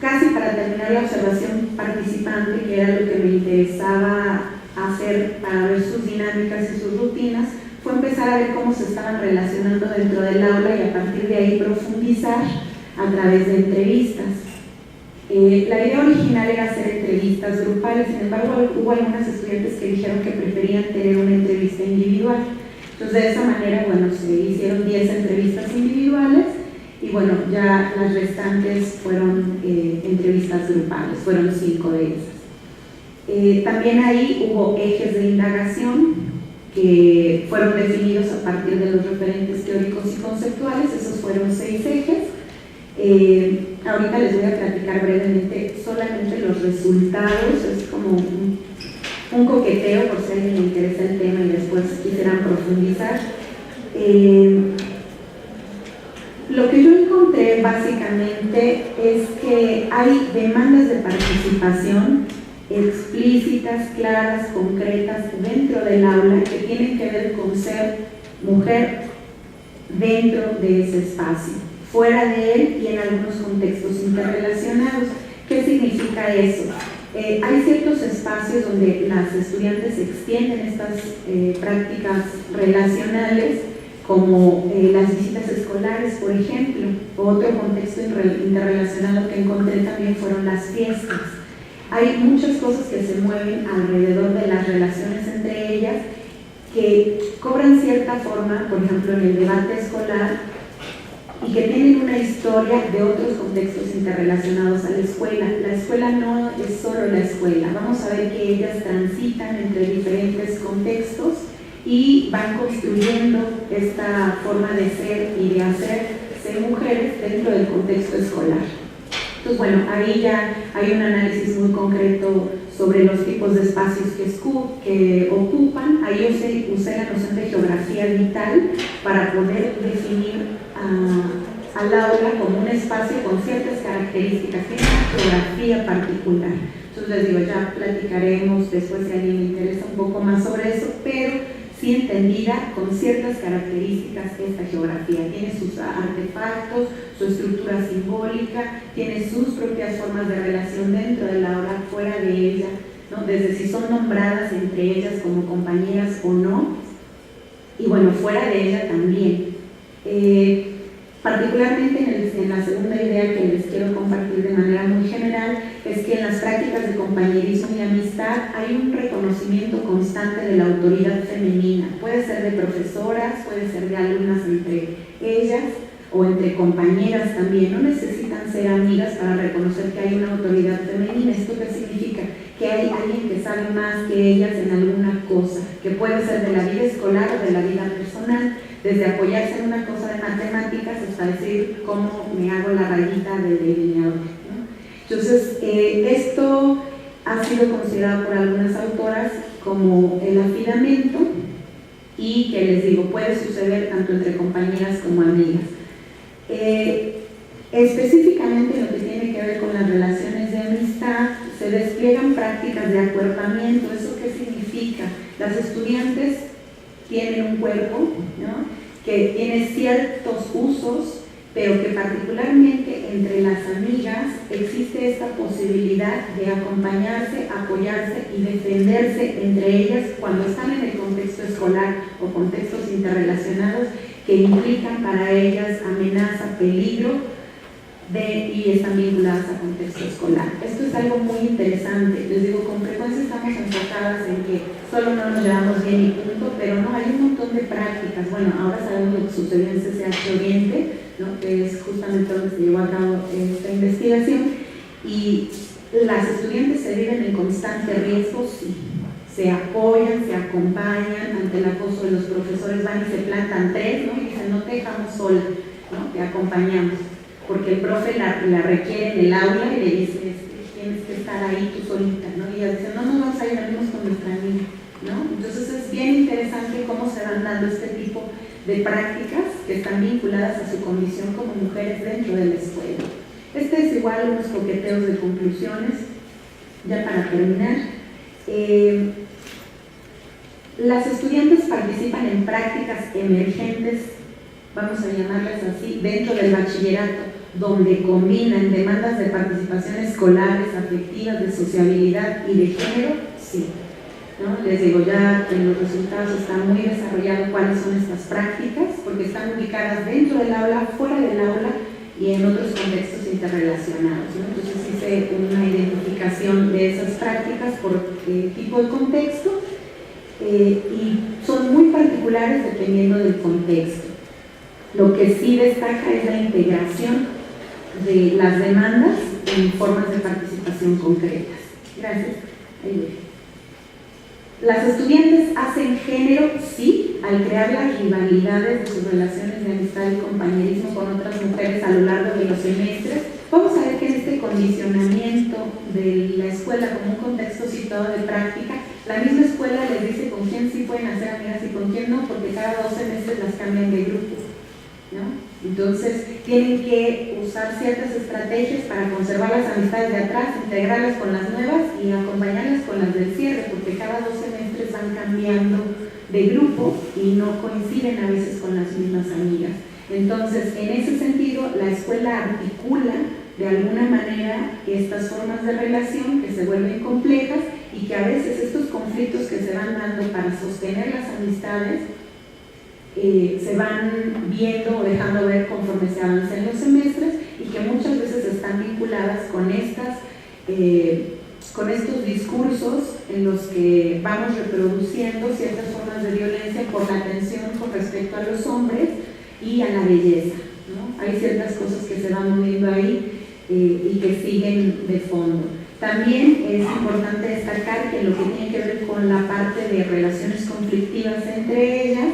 Speaker 4: casi para terminar la observación participante, que era lo que me interesaba hacer para ver sus dinámicas y sus rutinas, fue empezar a ver cómo se estaban relacionando dentro del aula y a partir de ahí profundizar a través de entrevistas. La idea original era hacer entrevistas grupales, sin embargo hubo algunas estudiantes que dijeron que preferían tener una entrevista individual. Entonces de esa manera, bueno, se hicieron 10 entrevistas individuales y bueno, ya las restantes fueron entrevistas grupales, fueron 5 de esas. También ahí hubo ejes de indagación que fueron definidos a partir de los referentes teóricos y conceptuales. Esos fueron 6 ejes. Ahorita les voy a platicar brevemente solamente los resultados, es como un coqueteo por si a alguien le interesa el tema y después quisieran profundizar. Lo que yo encontré básicamente es que hay demandas de participación explícitas, claras, concretas dentro del aula que tienen que ver con ser mujer dentro de ese espacio, fuera de él y en algunos contextos interrelacionados. ¿Qué significa eso? Hay ciertos espacios donde las estudiantes extienden estas prácticas relacionales, como las visitas escolares, por ejemplo. Otro contexto interrelacionado que encontré también fueron las fiestas. Hay muchas cosas que se mueven alrededor de las relaciones entre ellas que cobran cierta forma, por ejemplo en el debate escolar, y que tienen una historia de otros contextos interrelacionados a la escuela. La escuela no es solo la escuela, vamos a ver que ellas transitan entre diferentes contextos y van construyendo esta forma de ser y de hacerse mujeres dentro del contexto escolar. Entonces, bueno, ahí ya hay un análisis muy concreto sobre los tipos de espacios que ocupan. Ahí usé la noción de geografía vital para poder definir al aula como un espacio con ciertas características, que es una geografía particular. Entonces les digo, ya platicaremos después si a alguien le interesa un poco más sobre eso, pero sí entendida con ciertas características esta geografía. Tiene sus artefactos, su estructura simbólica, tiene sus propias formas de relación dentro de la aula, fuera de ella, ¿no? Desde si son nombradas entre ellas como compañeras o no, y bueno, fuera de ella también. Particularmente en la segunda idea que les quiero compartir de manera muy general, es que en las prácticas de compañerismo y amistad hay un reconocimiento constante de la autoridad femenina. Puede ser de profesoras, puede ser de alumnas entre ellas o entre compañeras también. No necesitan ser amigas para reconocer que hay una autoridad femenina. ¿Esto qué significa? Que hay alguien que sabe más que ellas en alguna cosa, que puede ser de la vida escolar o de la vida personal, desde apoyarse en una cosa de matemáticas hasta decir cómo me hago la rayita del delineador, ¿no? Entonces, esto ha sido considerado por algunas autoras como el afidamento, y que les digo, puede suceder tanto entre compañeras como amigas. Específicamente lo que tiene que ver con las relaciones de amistad, se despliegan prácticas de acuerpamiento. ¿Eso qué significa? Las estudiantes tienen un cuerpo, ¿no?, que tiene ciertos usos pero que particularmente entre las amigas existe esta posibilidad de acompañarse, apoyarse y defenderse entre ellas cuando están en el contexto escolar o contextos interrelacionados que implican para ellas amenaza, peligro, y están vinculadas a contexto escolar. Esto es algo muy interesante. Les digo, con frecuencia estamos enfocadas en que solo no nos llevamos bien y punto, pero no, hay un montón de prácticas. Bueno, ahora sabemos lo que sucedió en CCH Oriente, ¿no?, que es justamente donde se llevó a cabo esta investigación, y las estudiantes se viven en constante riesgo, sí. Se apoyan, se acompañan ante el acoso de los profesores, van y se plantan tres, ¿no?, y dicen, no te dejamos sola, ¿no?, te acompañamos, porque el profe la requiere en el aula y le dice, tienes que estar ahí tú solita, ¿no? Y ella dice, no nos vamos a ir, venimos con nuestra amiga, ¿no? Entonces es bien interesante cómo se van dando este tipo de prácticas que están vinculadas a su condición como mujeres dentro de la escuela. Este es igual unos coqueteos de conclusiones, ya para terminar. Las estudiantes participan en prácticas emergentes, vamos a llamarlas así, dentro del bachillerato, donde combinan demandas de participación escolares, afectivas, de sociabilidad y de género, sí, ¿no? Les digo, ya en los resultados está muy desarrollado cuáles son estas prácticas, porque están ubicadas dentro del aula, fuera del aula y en otros contextos interrelacionados, ¿no? Entonces hice una identificación de esas prácticas por tipo de contexto, y son muy particulares dependiendo del contexto. Lo que sí destaca es la integración de las demandas en formas de participación concretas. Gracias. Ahí voy. Las estudiantes hacen género, sí, al crear las rivalidades de sus relaciones de amistad y compañerismo con otras mujeres a lo largo de los semestres. Vamos a ver que en este condicionamiento de la escuela como un contexto situado de práctica, la misma escuela les dice con quién sí pueden hacer amigas y con quién no, porque cada 2 semestres las cambian de grupo, ¿no? Entonces tienen que usar ciertas estrategias para conservar las amistades de atrás, integrarlas con las nuevas y acompañarlas con las del cierre, porque cada 2 semestres van cambiando de grupo y no coinciden a veces con las mismas amigas. Entonces, en ese sentido, la escuela articula de alguna manera estas formas de relación que se vuelven complejas y que a veces estos conflictos que se van dando para sostener las amistades se van viendo o dejando ver conforme se avanza en los semestres, y que muchas veces están vinculadas con estos discursos en los que vamos reproduciendo ciertas formas de violencia por la atención con respecto a los hombres y a la belleza, ¿no? Hay ciertas cosas que se van moviendo ahí y que siguen de fondo. También es importante destacar que lo que tiene que ver con la parte de relaciones conflictivas entre ellas,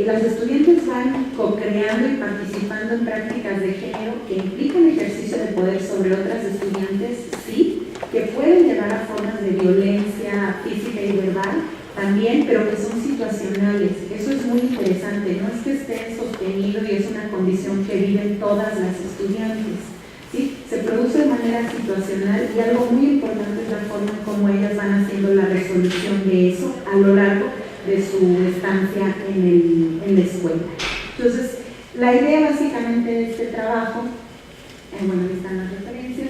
Speaker 4: las estudiantes van co-creando y participando en prácticas de género que implican ejercicio de poder sobre otras estudiantes, sí, que pueden llevar a formas de violencia física y verbal también, pero que son situacionales. Eso es muy interesante, no es que esté sostenido y es una condición que viven todas las estudiantes, ¿sí? Se produce de manera situacional, y algo muy importante es la forma en cómo ellas van haciendo la resolución de eso a lo largo de su estancia en la escuela. Entonces, la idea básicamente de este trabajo, bueno, aquí están las referencias,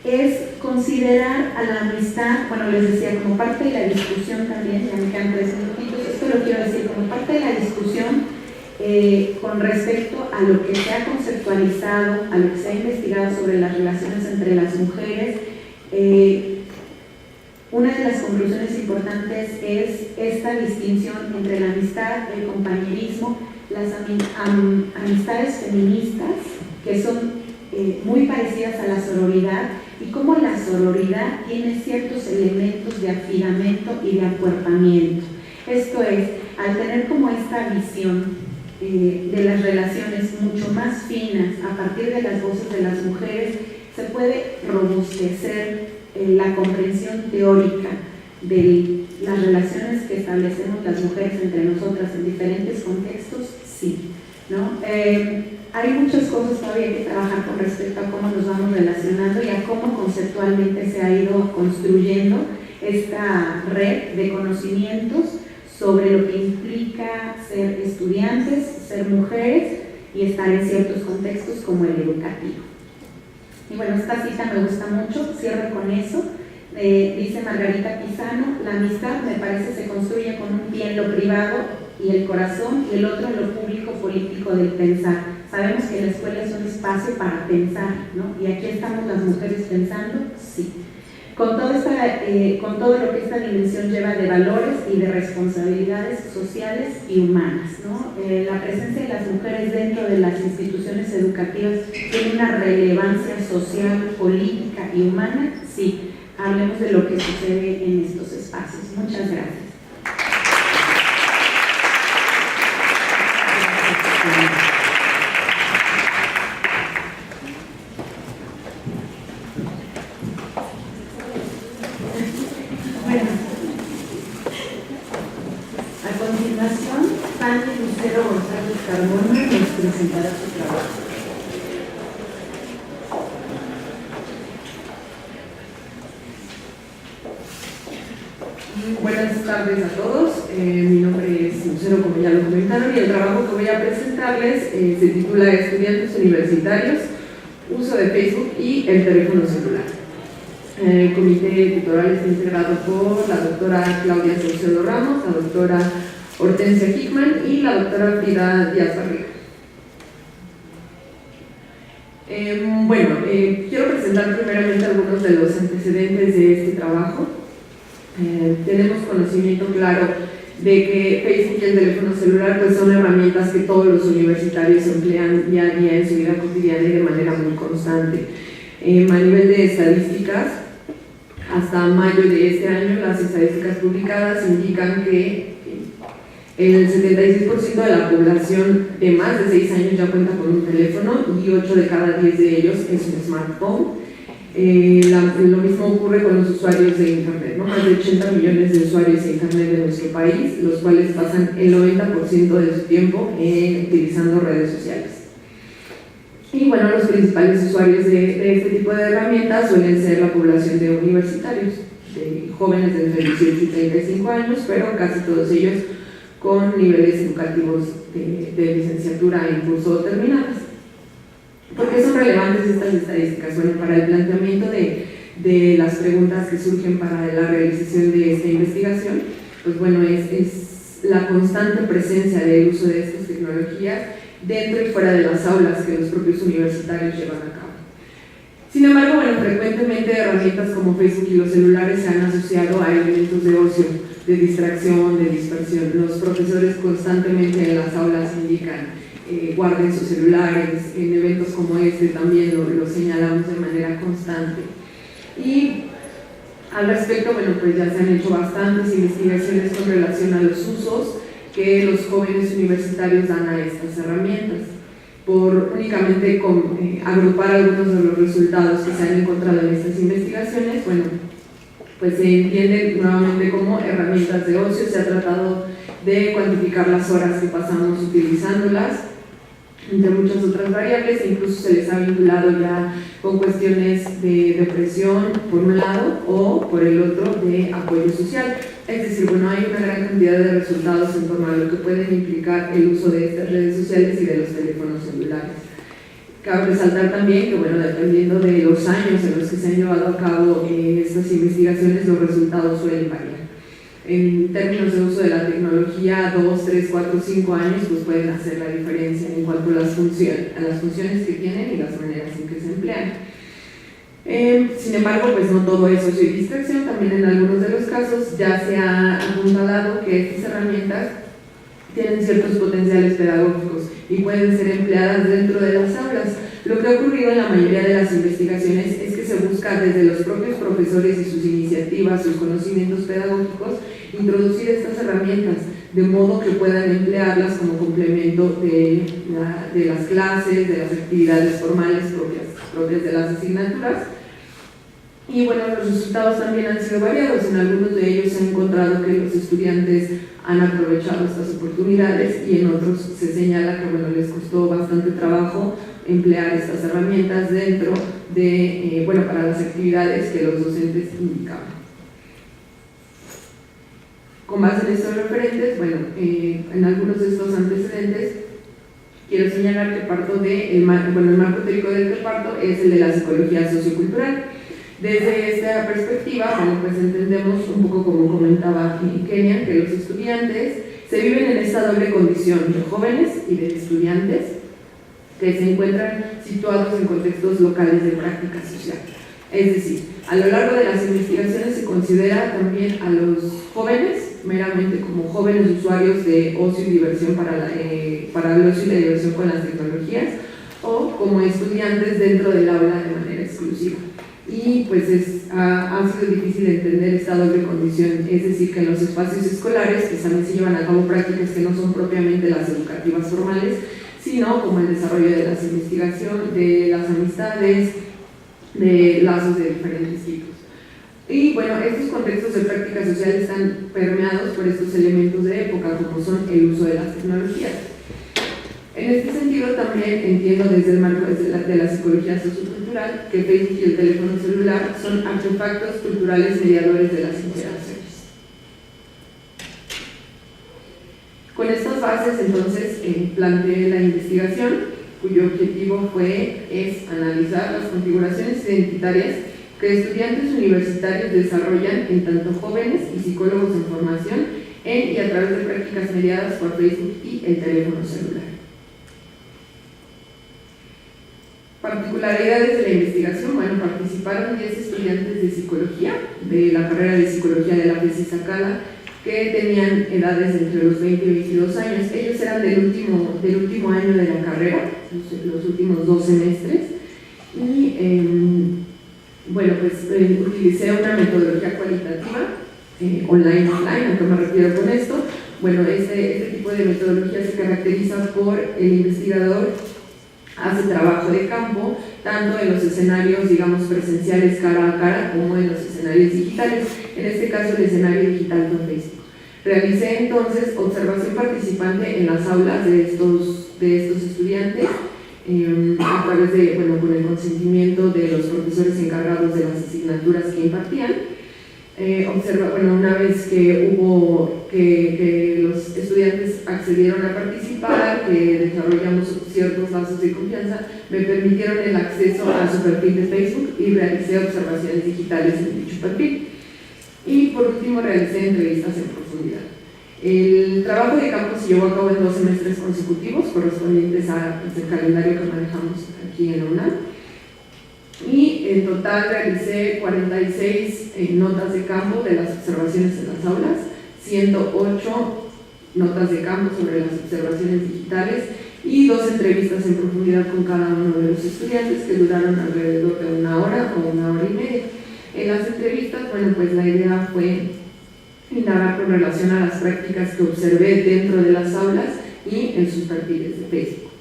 Speaker 4: es considerar a la amistad, bueno, les decía, como parte de la discusión también, ya me quedan 3 minutitos, esto lo quiero decir, como parte de la discusión con respecto a lo que se ha conceptualizado, a lo que se ha investigado sobre las relaciones entre las mujeres. Una de las conclusiones importantes es esta distinción entre la amistad, el compañerismo, las amistades feministas, que son muy parecidas a la sororidad, y cómo la sororidad tiene ciertos elementos de afilamento y de acuerpamiento. Esto es, al tener como esta visión de las relaciones mucho más finas a partir de las voces de las mujeres, se puede robustecer la comprensión teórica de las relaciones que establecemos las mujeres entre nosotras en diferentes contextos, sí, ¿no? Hay muchas cosas todavía que trabajar con respecto a cómo nos vamos relacionando y a cómo conceptualmente se ha ido construyendo esta red de conocimientos sobre lo que implica ser estudiantes, ser mujeres, y estar en ciertos contextos como el educativo. Y bueno, esta cita me gusta mucho, cierro con eso. Dice Margarita Pisano: la amistad me parece se construye con un pie en lo privado y el corazón, y el otro en lo público político del pensar. Sabemos que la escuela es un espacio para pensar, ¿no? Y aquí estamos las mujeres pensando, sí. Con todo lo que esta dimensión lleva de valores y de responsabilidades sociales y humanas, ¿no? La presencia de las mujeres dentro de las instituciones educativas tiene una relevancia social, política y humana, sí. Hablemos de lo que sucede en estos espacios. Muchas gracias.
Speaker 1: Bueno, a continuación, Fanny Lucero González Carmona nos presentará su trabajo.
Speaker 5: Buenas tardes a todos, mi nombre es Lucero, como ya lo comentaron, y el trabajo que voy a presentarles se titula Estudiantes Universitarios, Uso de Facebook y el teléfono celular. El comité tutoral está integrado por la doctora Claudia Saucedo Ramos, la doctora Hortensia Hickman y la doctora Frida Díaz Barriga. Quiero presentar primeramente algunos de los antecedentes de este trabajo. Tenemos conocimiento claro de que Facebook y el teléfono celular pues son herramientas que todos los universitarios emplean día a día en su vida cotidiana y de manera muy constante. A nivel de estadísticas, hasta mayo de este año, las estadísticas publicadas indican que el 76% de la población de más de 6 años ya cuenta con un teléfono y 8 de cada 10 de ellos es un smartphone. Lo mismo ocurre con los usuarios de Internet, ¿no? Más de 80 millones de usuarios de Internet de nuestro país, los cuales pasan el 90% de su tiempo utilizando redes sociales. Y bueno, los principales usuarios de este tipo de herramientas suelen ser la población de universitarios, de jóvenes de entre 18 y 35 años, pero casi todos ellos con niveles educativos de licenciatura en curso terminados. ¿Por qué son relevantes estas estadísticas? Bueno, para el planteamiento de las preguntas que surgen para la realización de esta investigación, pues bueno, es la constante presencia del uso de estas tecnologías dentro y fuera de las aulas que los propios universitarios llevan a cabo. Sin embargo, bueno, frecuentemente herramientas como Facebook y los celulares se han asociado a elementos de ocio, de distracción, de dispersión. Los profesores constantemente en las aulas indican guarden sus celulares, en eventos como este también lo señalamos de manera constante. Y al respecto, bueno, pues ya se han hecho bastantes investigaciones con relación a los usos que los jóvenes universitarios dan a estas herramientas. Por únicamente agrupar algunos de los resultados que se han encontrado en estas investigaciones, bueno, pues se entienden nuevamente como herramientas de ocio. Se ha tratado de cuantificar las horas que pasamos utilizándolas, entre muchas otras variables, e incluso se les ha vinculado ya con cuestiones de depresión por un lado o por el otro de apoyo social. Es decir, bueno, hay una gran cantidad de resultados en torno a lo que pueden implicar el uso de estas redes sociales y de los teléfonos celulares. Cabe resaltar también que, bueno, dependiendo de los años en los que se han llevado a cabo estas investigaciones, los resultados suelen variar. En términos de uso de la tecnología, 2, 3, 4, 5 años pues pueden hacer la diferencia en cuanto a las funciones que tienen y las maneras en que se emplean. Sin embargo, pues no todo es ocio y distracción. También en algunos de los casos ya se ha apuntalado que estas herramientas tienen ciertos potenciales pedagógicos y pueden ser empleadas dentro de las aulas. Lo que ha ocurrido en la mayoría de las investigaciones es que se busca desde los propios profesores y sus iniciativas, sus conocimientos pedagógicos, introducir estas herramientas de modo que puedan emplearlas como complemento de las clases, de las actividades formales propias de las asignaturas. Y bueno, los resultados también han sido variados. En algunos de ellos se ha encontrado que los estudiantes han aprovechado estas oportunidades y en otros se señala que, bueno, les costó bastante trabajo emplear estas herramientas dentro de, para las actividades que los docentes indicaban. Con base en estos referentes, bueno, en algunos de estos antecedentes quiero señalar que parto de el marco teórico del que parto es el de la psicología sociocultural. Desde esta perspectiva, bueno, pues entendemos un poco como comentaba Kenia, que los estudiantes se viven en esta doble condición de jóvenes y de estudiantes que se encuentran situados en contextos locales de práctica social. Es decir, a lo largo de las investigaciones se considera también a los jóvenes meramente como jóvenes usuarios de ocio y diversión para el ocio y la diversión con las tecnologías, o como estudiantes dentro del aula de manera exclusiva. Y pues ha sido difícil entender esta doble condición, es decir, que en los espacios escolares pues también se llevan a cabo prácticas que no son propiamente las educativas formales, sino como el desarrollo de las investigaciones, de las amistades, de lazos de diferentes tipos. Y bueno, estos contextos de práctica social están permeados por estos elementos de época, como son el uso de las tecnologías. En este sentido, también entiendo desde el marco de la psicología sociocultural que Facebook y el teléfono celular son artefactos culturales mediadores de las interacciones. Con estas bases, entonces, planteé la investigación, cuyo objetivo es analizar las configuraciones identitarias que estudiantes universitarios desarrollan en tanto jóvenes y psicólogos en formación y a través de prácticas mediadas por Facebook y el teléfono celular. Particularidades de la investigación, bueno, participaron 10 estudiantes de psicología, de la carrera de psicología de la FES Iztacala, que tenían edades entre los 20 y 22 años. Ellos eran del último año de la carrera, los últimos 2 semestres, y bueno, pues utilicé una metodología cualitativa, online-offline. ¿A qué me refiero con esto? Bueno, este tipo de metodología se caracteriza por el investigador hace trabajo de campo, tanto en los escenarios, digamos, presenciales cara a cara, como en los escenarios digitales, en este caso el escenario digital con Facebook. Realicé entonces observación participante en las aulas de estos estudiantes, a través de, bueno, con el consentimiento de los profesores encargados de las asignaturas que impartían. Una vez que los estudiantes accedieron a participar, que desarrollamos ciertos lazos de confianza, me permitieron el acceso a su perfil de Facebook y realicé observaciones digitales en dicho perfil. Y por último realicé entrevistas en profundidad. El trabajo de campo se llevó a cabo en 2 semestres consecutivos, correspondientes al calendario que manejamos aquí en la UNAM. Y en total realicé 46 notas de campo de las observaciones en las aulas, 108 notas de campo sobre las observaciones digitales y 2 entrevistas en profundidad con cada uno de los estudiantes que duraron alrededor de 1 hora o 1 hora y media. En las entrevistas, bueno, pues la idea fue indagar con relación a las prácticas que observé dentro de las aulas y en sus perfiles de Facebook.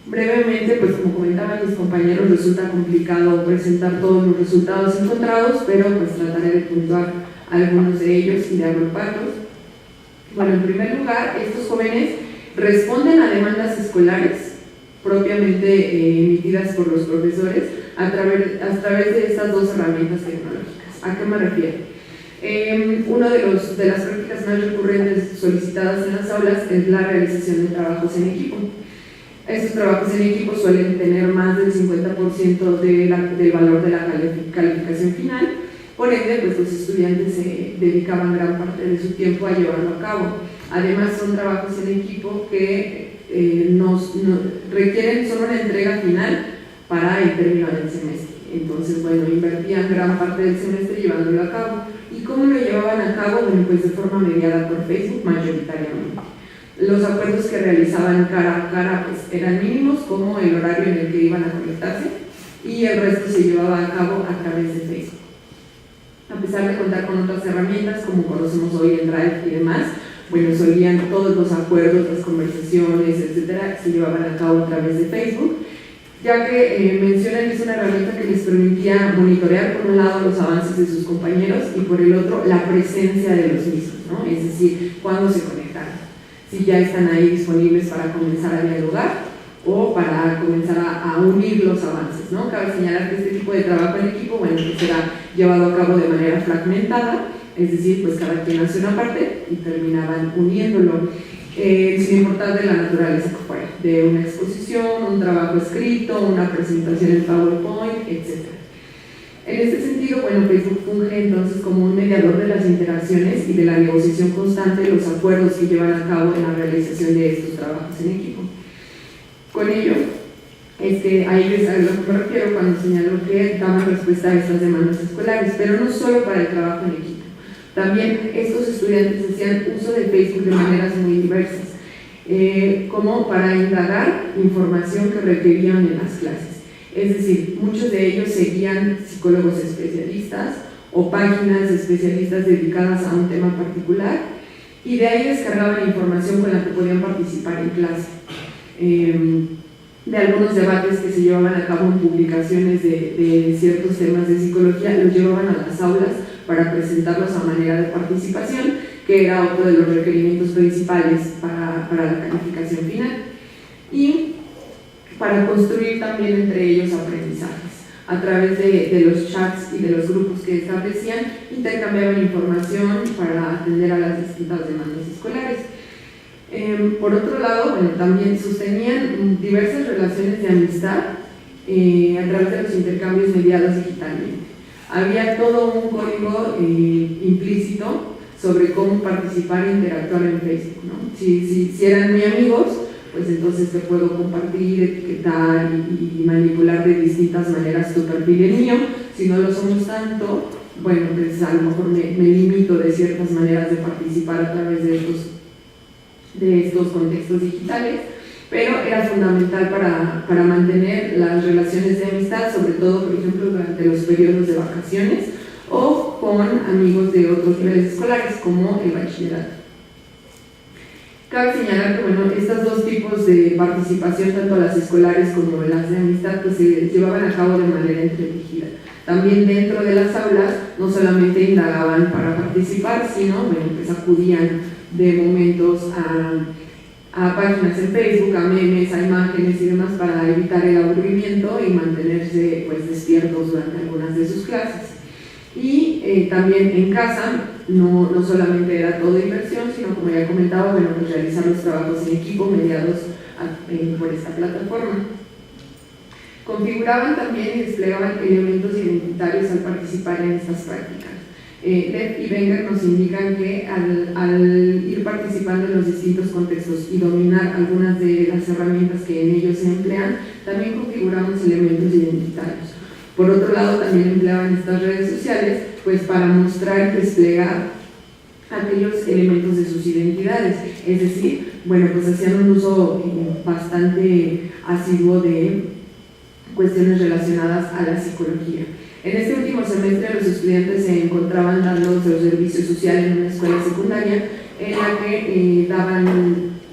Speaker 5: Brevemente, pues como comentaban mis compañeros, resulta complicado presentar todos los resultados encontrados, pero pues trataré de puntuar algunos de ellos y de agruparlos. Bueno, en primer lugar, estos jóvenes responden a demandas escolares propiamente emitidas por los profesores a través de estas 2 herramientas tecnológicas. ¿A qué me refiero? Una de las prácticas más recurrentes solicitadas en las aulas es la realización de trabajos en equipo. Estos trabajos en equipo suelen tener más del 50% del valor de la calificación final, por ende, pues los estudiantes se dedicaban gran parte de su tiempo a llevarlo a cabo. Además, son trabajos en equipo que requieren solo una entrega final para el término del semestre. Entonces, bueno, invertían gran parte del semestre llevándolo a cabo. ¿Y cómo lo llevaban a cabo? Bueno, pues de forma mediada por Facebook mayoritariamente. Los acuerdos que realizaban cara a cara pues eran mínimos, como el horario en el que iban a conectarse, y el resto se llevaba a cabo a través de Facebook. A pesar de contar con otras herramientas como conocemos hoy en Drive y demás, bueno, solían todos los acuerdos, las conversaciones, etcétera, se llevaban a cabo a través de Facebook, ya que mencionan que es una herramienta que les permitía monitorear por un lado los avances de sus compañeros y por el otro la presencia de los mismos, ¿no? Es decir, cuándo se conectaron, si ya están ahí disponibles para comenzar a dialogar o para comenzar a unir los avances, ¿no? Cabe señalar que este tipo de trabajo en equipo, bueno, pues será llevado a cabo de manera fragmentada, es decir, pues cada quien hace una parte y terminaban uniéndolo. sin importar de la naturaleza que fuera, de una exposición, un trabajo escrito, una presentación en PowerPoint, etc. En este sentido, bueno, Facebook funge entonces como un mediador de las interacciones y de la negociación constante de los acuerdos que llevan a cabo en la realización de estos trabajos en equipo. Con ello, ahí es a lo que me refiero cuando señalo que daban respuesta a estas demandas escolares, pero no solo para el trabajo en equipo. También estos estudiantes hacían uso de Facebook de maneras muy diversas, como para indagar información que requerían en las clases. Es decir, muchos de ellos seguían psicólogos especialistas o páginas de especialistas dedicadas a un tema particular y de ahí descargaban información con la que podían participar en clase. De algunos debates que se llevaban a cabo en publicaciones de ciertos temas de psicología, los llevaban a las aulas para presentarlos a manera de participación, que era otro de los requerimientos principales para la calificación final. Y para construir también entre ellos aprendizajes. A través de los chats y de los grupos que establecían, intercambiaban información para atender a las distintas demandas escolares. Por otro lado, bueno, también sostenían diversas relaciones de amistad a través de los intercambios mediados digitalmente. Había todo un código implícito sobre cómo participar e interactuar en Facebook, ¿no? Si eran muy amigos, pues entonces te puedo compartir, etiquetar y manipular de distintas maneras tu perfil y el mío. Si no lo somos tanto, bueno, pues a lo mejor me limito de ciertas maneras de participar a través de estos contextos digitales, pero era fundamental para mantener las relaciones de amistad, sobre todo, por ejemplo, durante los periodos de vacaciones o con amigos de otros niveles escolares, como el bachillerato. Cabe señalar que, bueno, estos dos tipos de participación, tanto las escolares como las de amistad, pues se llevaban a cabo de manera entredirigida. También dentro de las aulas no solamente indagaban para participar, sino, bueno, pues acudían de momentos a páginas en Facebook, a memes, a imágenes y demás para evitar el aburrimiento y mantenerse pues despiertos durante algunas de sus clases. Y también en casa no solamente era todo diversión, sino, como ya comentaba, bueno, pues realizar los trabajos en equipo mediados por esta plataforma. Configuraban también y desplegaban elementos identitarios al participar en estas prácticas. Lev y Wenger nos indican que al ir participando en los distintos contextos y dominar algunas de las herramientas que en ellos se emplean, también configuramos elementos identitarios. Por otro lado, también empleaban estas redes sociales pues para mostrar y desplegar aquellos elementos de sus identidades, es decir, bueno, pues hacían un uso bastante asiduo de cuestiones relacionadas a la psicología. En este último semestre los estudiantes se encontraban dando su servicio social en una escuela secundaria en la que daban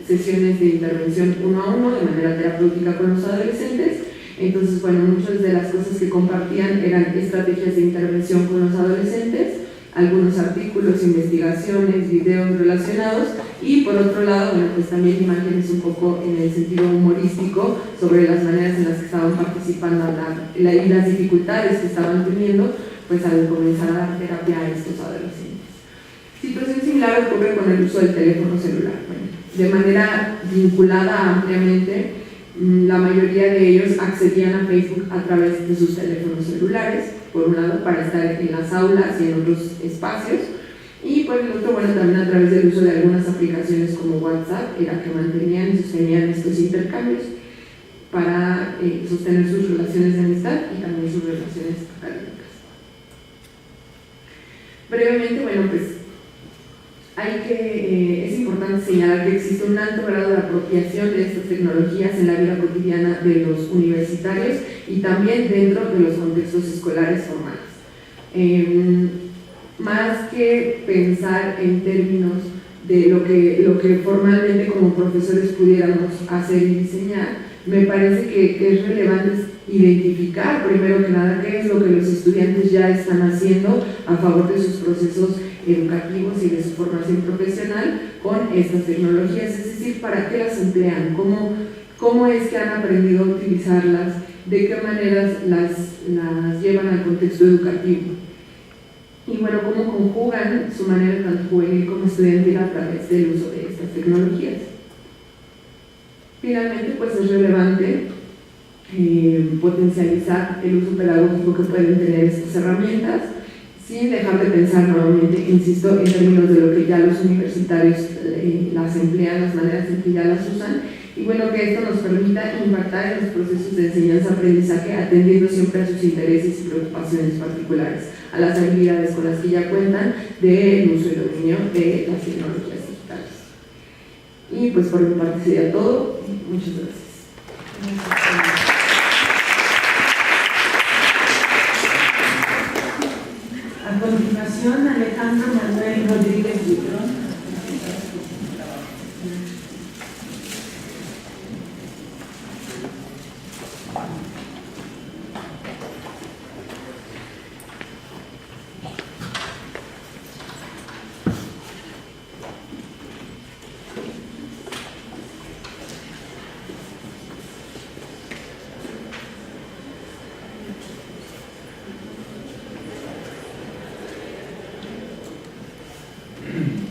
Speaker 5: sesiones de intervención uno a uno de manera terapéutica con los adolescentes. Entonces, bueno, muchas de las cosas que compartían eran estrategias de intervención con los adolescentes, algunos artículos, investigaciones, videos relacionados y, por otro lado, bueno, pues también imágenes un poco en el sentido humorístico sobre las maneras en las que estaban participando y las dificultades que estaban teniendo pues al comenzar a dar terapia a estos adolescentes. Situación similar ocurre con el uso del teléfono celular. Bueno, de manera vinculada ampliamente, la mayoría de ellos accedían a Facebook a través de sus teléfonos celulares, por un lado para estar en las aulas y en otros espacios, y por el otro, bueno, también a través del uso de algunas aplicaciones como WhatsApp, era que mantenían y sostenían estos intercambios para sostener sus relaciones de amistad y también sus relaciones académicas. Brevemente, bueno, pues es importante señalar que existe un alto grado de apropiación de estas tecnologías en la vida cotidiana de los universitarios y también dentro de los contextos escolares formales. Más que pensar en términos de lo que formalmente como profesores pudiéramos hacer y diseñar, me parece que es relevante identificar primero que nada qué es lo que los estudiantes ya están haciendo a favor de sus procesos educativos y de su formación profesional con estas tecnologías, es decir, para qué las emplean, cómo es que han aprendido a utilizarlas, de qué maneras las llevan al contexto educativo y, bueno, cómo conjugan su manera tanto juvenil como estudiantil a través del uso de estas tecnologías. Finalmente, pues es relevante potencializar el uso pedagógico que pueden tener estas herramientas, sin dejar de pensar nuevamente, insisto, en términos de lo que ya los universitarios las emplean, las maneras en que ya las usan, y bueno, que esto nos permita impactar en los procesos de enseñanza-aprendizaje, atendiendo siempre a sus intereses y preocupaciones particulares, a las habilidades con las que ya cuentan del uso y dominio de las tecnologías digitales. Y pues por mi parte sería todo. Muchas gracias.
Speaker 1: A continuación, Alejandro Manuel Rodríguez Butrón.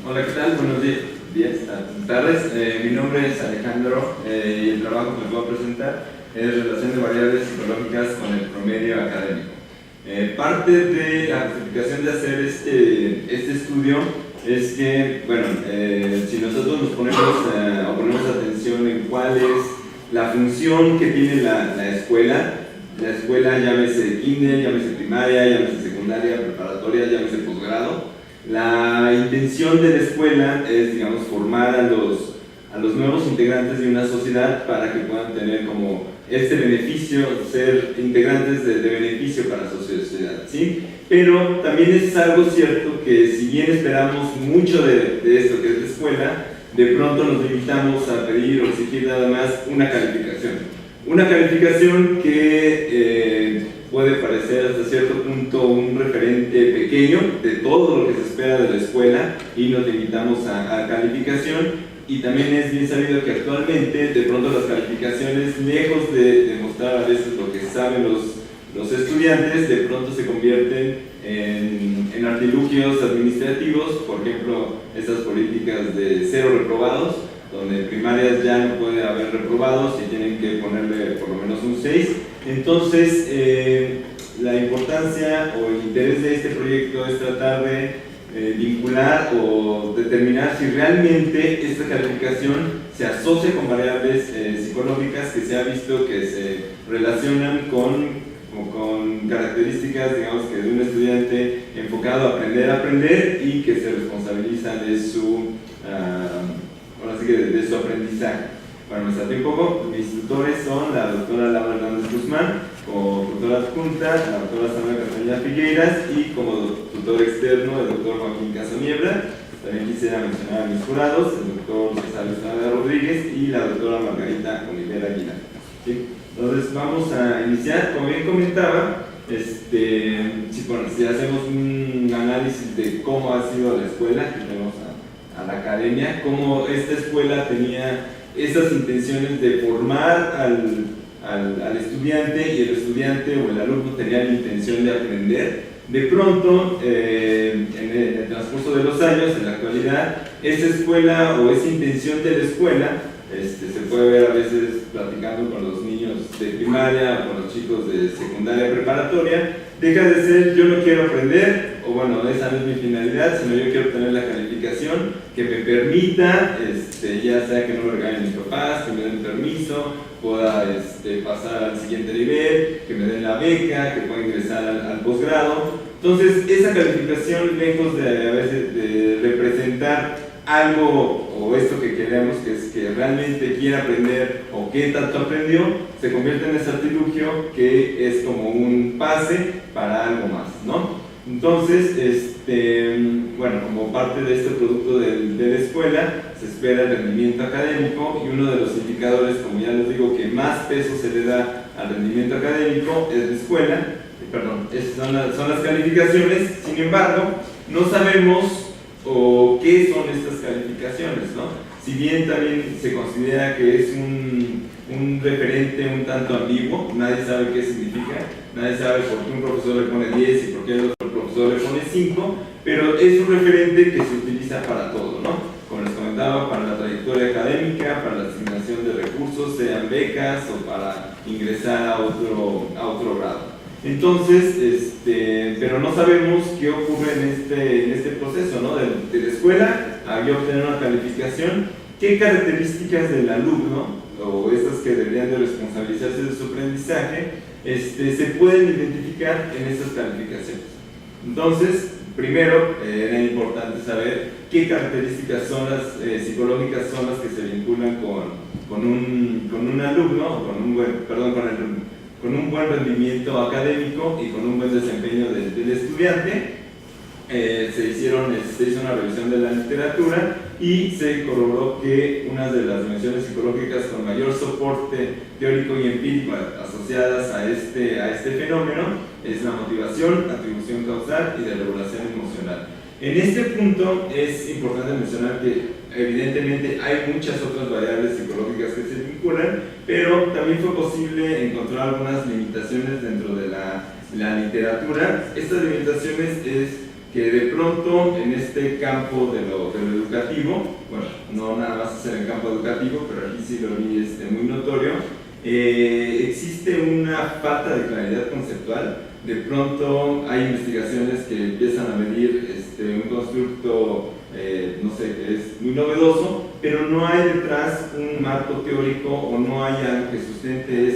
Speaker 6: Hola, ¿qué tal? Buenos días, tardes. Mi nombre es Alejandro y el trabajo que les voy a presentar es relación de variables psicológicas con el promedio académico. Parte de la justificación de hacer este estudio es que, bueno, si nosotros nos ponemos atención en cuál es la función que tiene la escuela llámese kinder, llámese primaria, llámese secundaria, preparatoria, llámese posgrado. La intención de la escuela es, digamos, formar a los nuevos integrantes de una sociedad para que puedan tener como este beneficio, ser integrantes de beneficio para la sociedad, ¿sí? Pero también es algo cierto que si bien esperamos mucho de esto que es la escuela, de pronto nos limitamos a pedir o exigir nada más una calificación. Una calificación que puede parecer hasta cierto punto un referente pequeño de todo lo que se espera de la escuela y nos limitamos a calificación. Y también es bien sabido que actualmente de pronto las calificaciones, lejos de demostrar a veces lo que saben los estudiantes, de pronto se convierten en artilugios administrativos, por ejemplo, estas políticas de 0 reprobados, donde en primarias ya no puede haber reprobados y tienen que ponerle por lo menos un 6. Entonces, la importancia o el interés de este proyecto es tratar de vincular o determinar si realmente esta calificación se asocia con variables psicológicas que se ha visto que se relacionan con características, digamos, que de un estudiante enfocado a aprender y que se responsabiliza de su de su aprendizaje. Bueno, me salté un poco. Mis tutores son la doctora Laura Hernández Guzmán, como tutora adjunta, la doctora Sandra Castañeda Figueiras, y como tutor externo, el doctor Joaquín Casaniebra. También quisiera mencionar a mis jurados, el doctor César Estrada Rodríguez y la doctora Margarita Olivera Aguilar. ¿Sí? Entonces, vamos a iniciar. Como bien comentaba, si hacemos un análisis de cómo ha sido la escuela, que tenemos a la academia, cómo esta escuela tenía esas intenciones de formar al estudiante, y el estudiante o el alumno tenía la intención de aprender. De pronto, en el transcurso de los años, en la actualidad, esa escuela o esa intención de la escuela se puede ver a veces platicando con los niños de primaria o con los chicos de secundaria preparatoria, deja de ser yo no quiero aprender, o bueno, esa no es mi finalidad, sino yo quiero obtener la calificación que me permita, ya sea que no me regalen mis papás, que me den permiso, pueda pasar al siguiente nivel, que me den la beca, que pueda ingresar al posgrado. Entonces, esa calificación, lejos de a veces de representar algo o esto que queremos, que es que realmente quiera aprender o qué tanto aprendió, se convierte en ese artilugio que es como un pase para algo más, ¿no? Entonces, bueno, como parte de este producto de la escuela, se espera el rendimiento académico, y uno de los indicadores, como ya les digo, que más peso se le da al rendimiento académico es la escuela, son las calificaciones. Sin embargo, no sabemos qué son estas calificaciones, ¿no? Si bien también se considera que es un referente un tanto ambiguo, nadie sabe qué significa, nadie sabe por qué un profesor le pone 10 y por qué el otro profesor le pone 5, pero es un referente que se utiliza para todo, ¿no? Como les comentaba, para la trayectoria trayectoria académica, para la asignación de recursos, sean becas o para ingresar a otro grado. Entonces, pero no sabemos qué ocurre en este proceso, ¿no? De la escuela a yo obtener una calificación, qué características del alumno, o estas que deberían de responsabilizarse de su aprendizaje, se pueden identificar en esas calificaciones. Entonces, primero, era importante saber qué características son las psicológicas son las que se vinculan con un alumno, con un buen rendimiento académico y con un buen desempeño del estudiante. Se hizo una revisión de la literatura y se corroboró que una de las dimensiones psicológicas con mayor soporte teórico y empírico asociadas a este fenómeno es la motivación, atribución causal y de regulación emocional. En este punto es importante mencionar que evidentemente hay muchas otras variables psicológicas que se vinculan, pero también fue posible encontrar algunas limitaciones dentro de la literatura. Estas limitaciones es que de pronto en este campo de lo educativo, bueno, no nada más es en el campo educativo, pero aquí sí lo vi muy notorio, existe una falta de claridad conceptual. De pronto hay investigaciones que empiezan a medir un constructo, no sé, que es muy novedoso, pero no hay detrás un marco teórico o no hay algo que sustente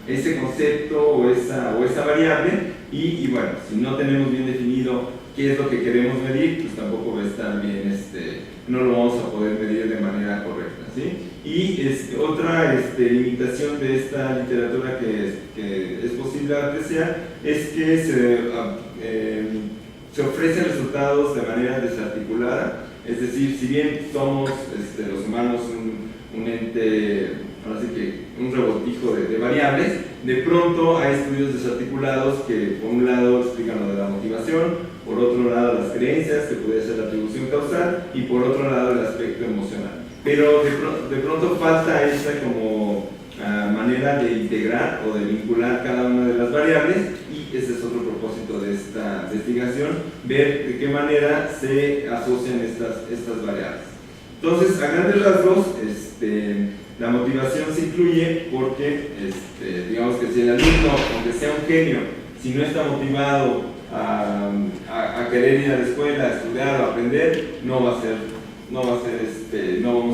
Speaker 6: ese concepto o esa variable y bueno, si no tenemos bien definido qué es lo que queremos medir, pues tampoco va a estar bien, no lo vamos a poder medir de manera correcta, ¿sí? Y otra limitación de esta literatura que es posible apreciar es que se ofrecen resultados de manera desarticulada, es decir, si bien somos los humanos un ente, ahora sí que un revoltijo de variables, de pronto hay estudios desarticulados que por un lado explican lo de la motivación, por otro lado las creencias, que puede ser la atribución causal, y por otro lado el aspecto emocional. Pero de pronto falta esa como manera de integrar o de vincular cada una de las variables, y ese es otro propósito de esta investigación, ver de qué manera se asocian estas variables. Entonces, a grandes rasgos, la motivación se incluye porque, digamos que si el alumno, aunque sea un genio, si no está motivado a querer ir a la escuela, a estudiar o a aprender, no vamos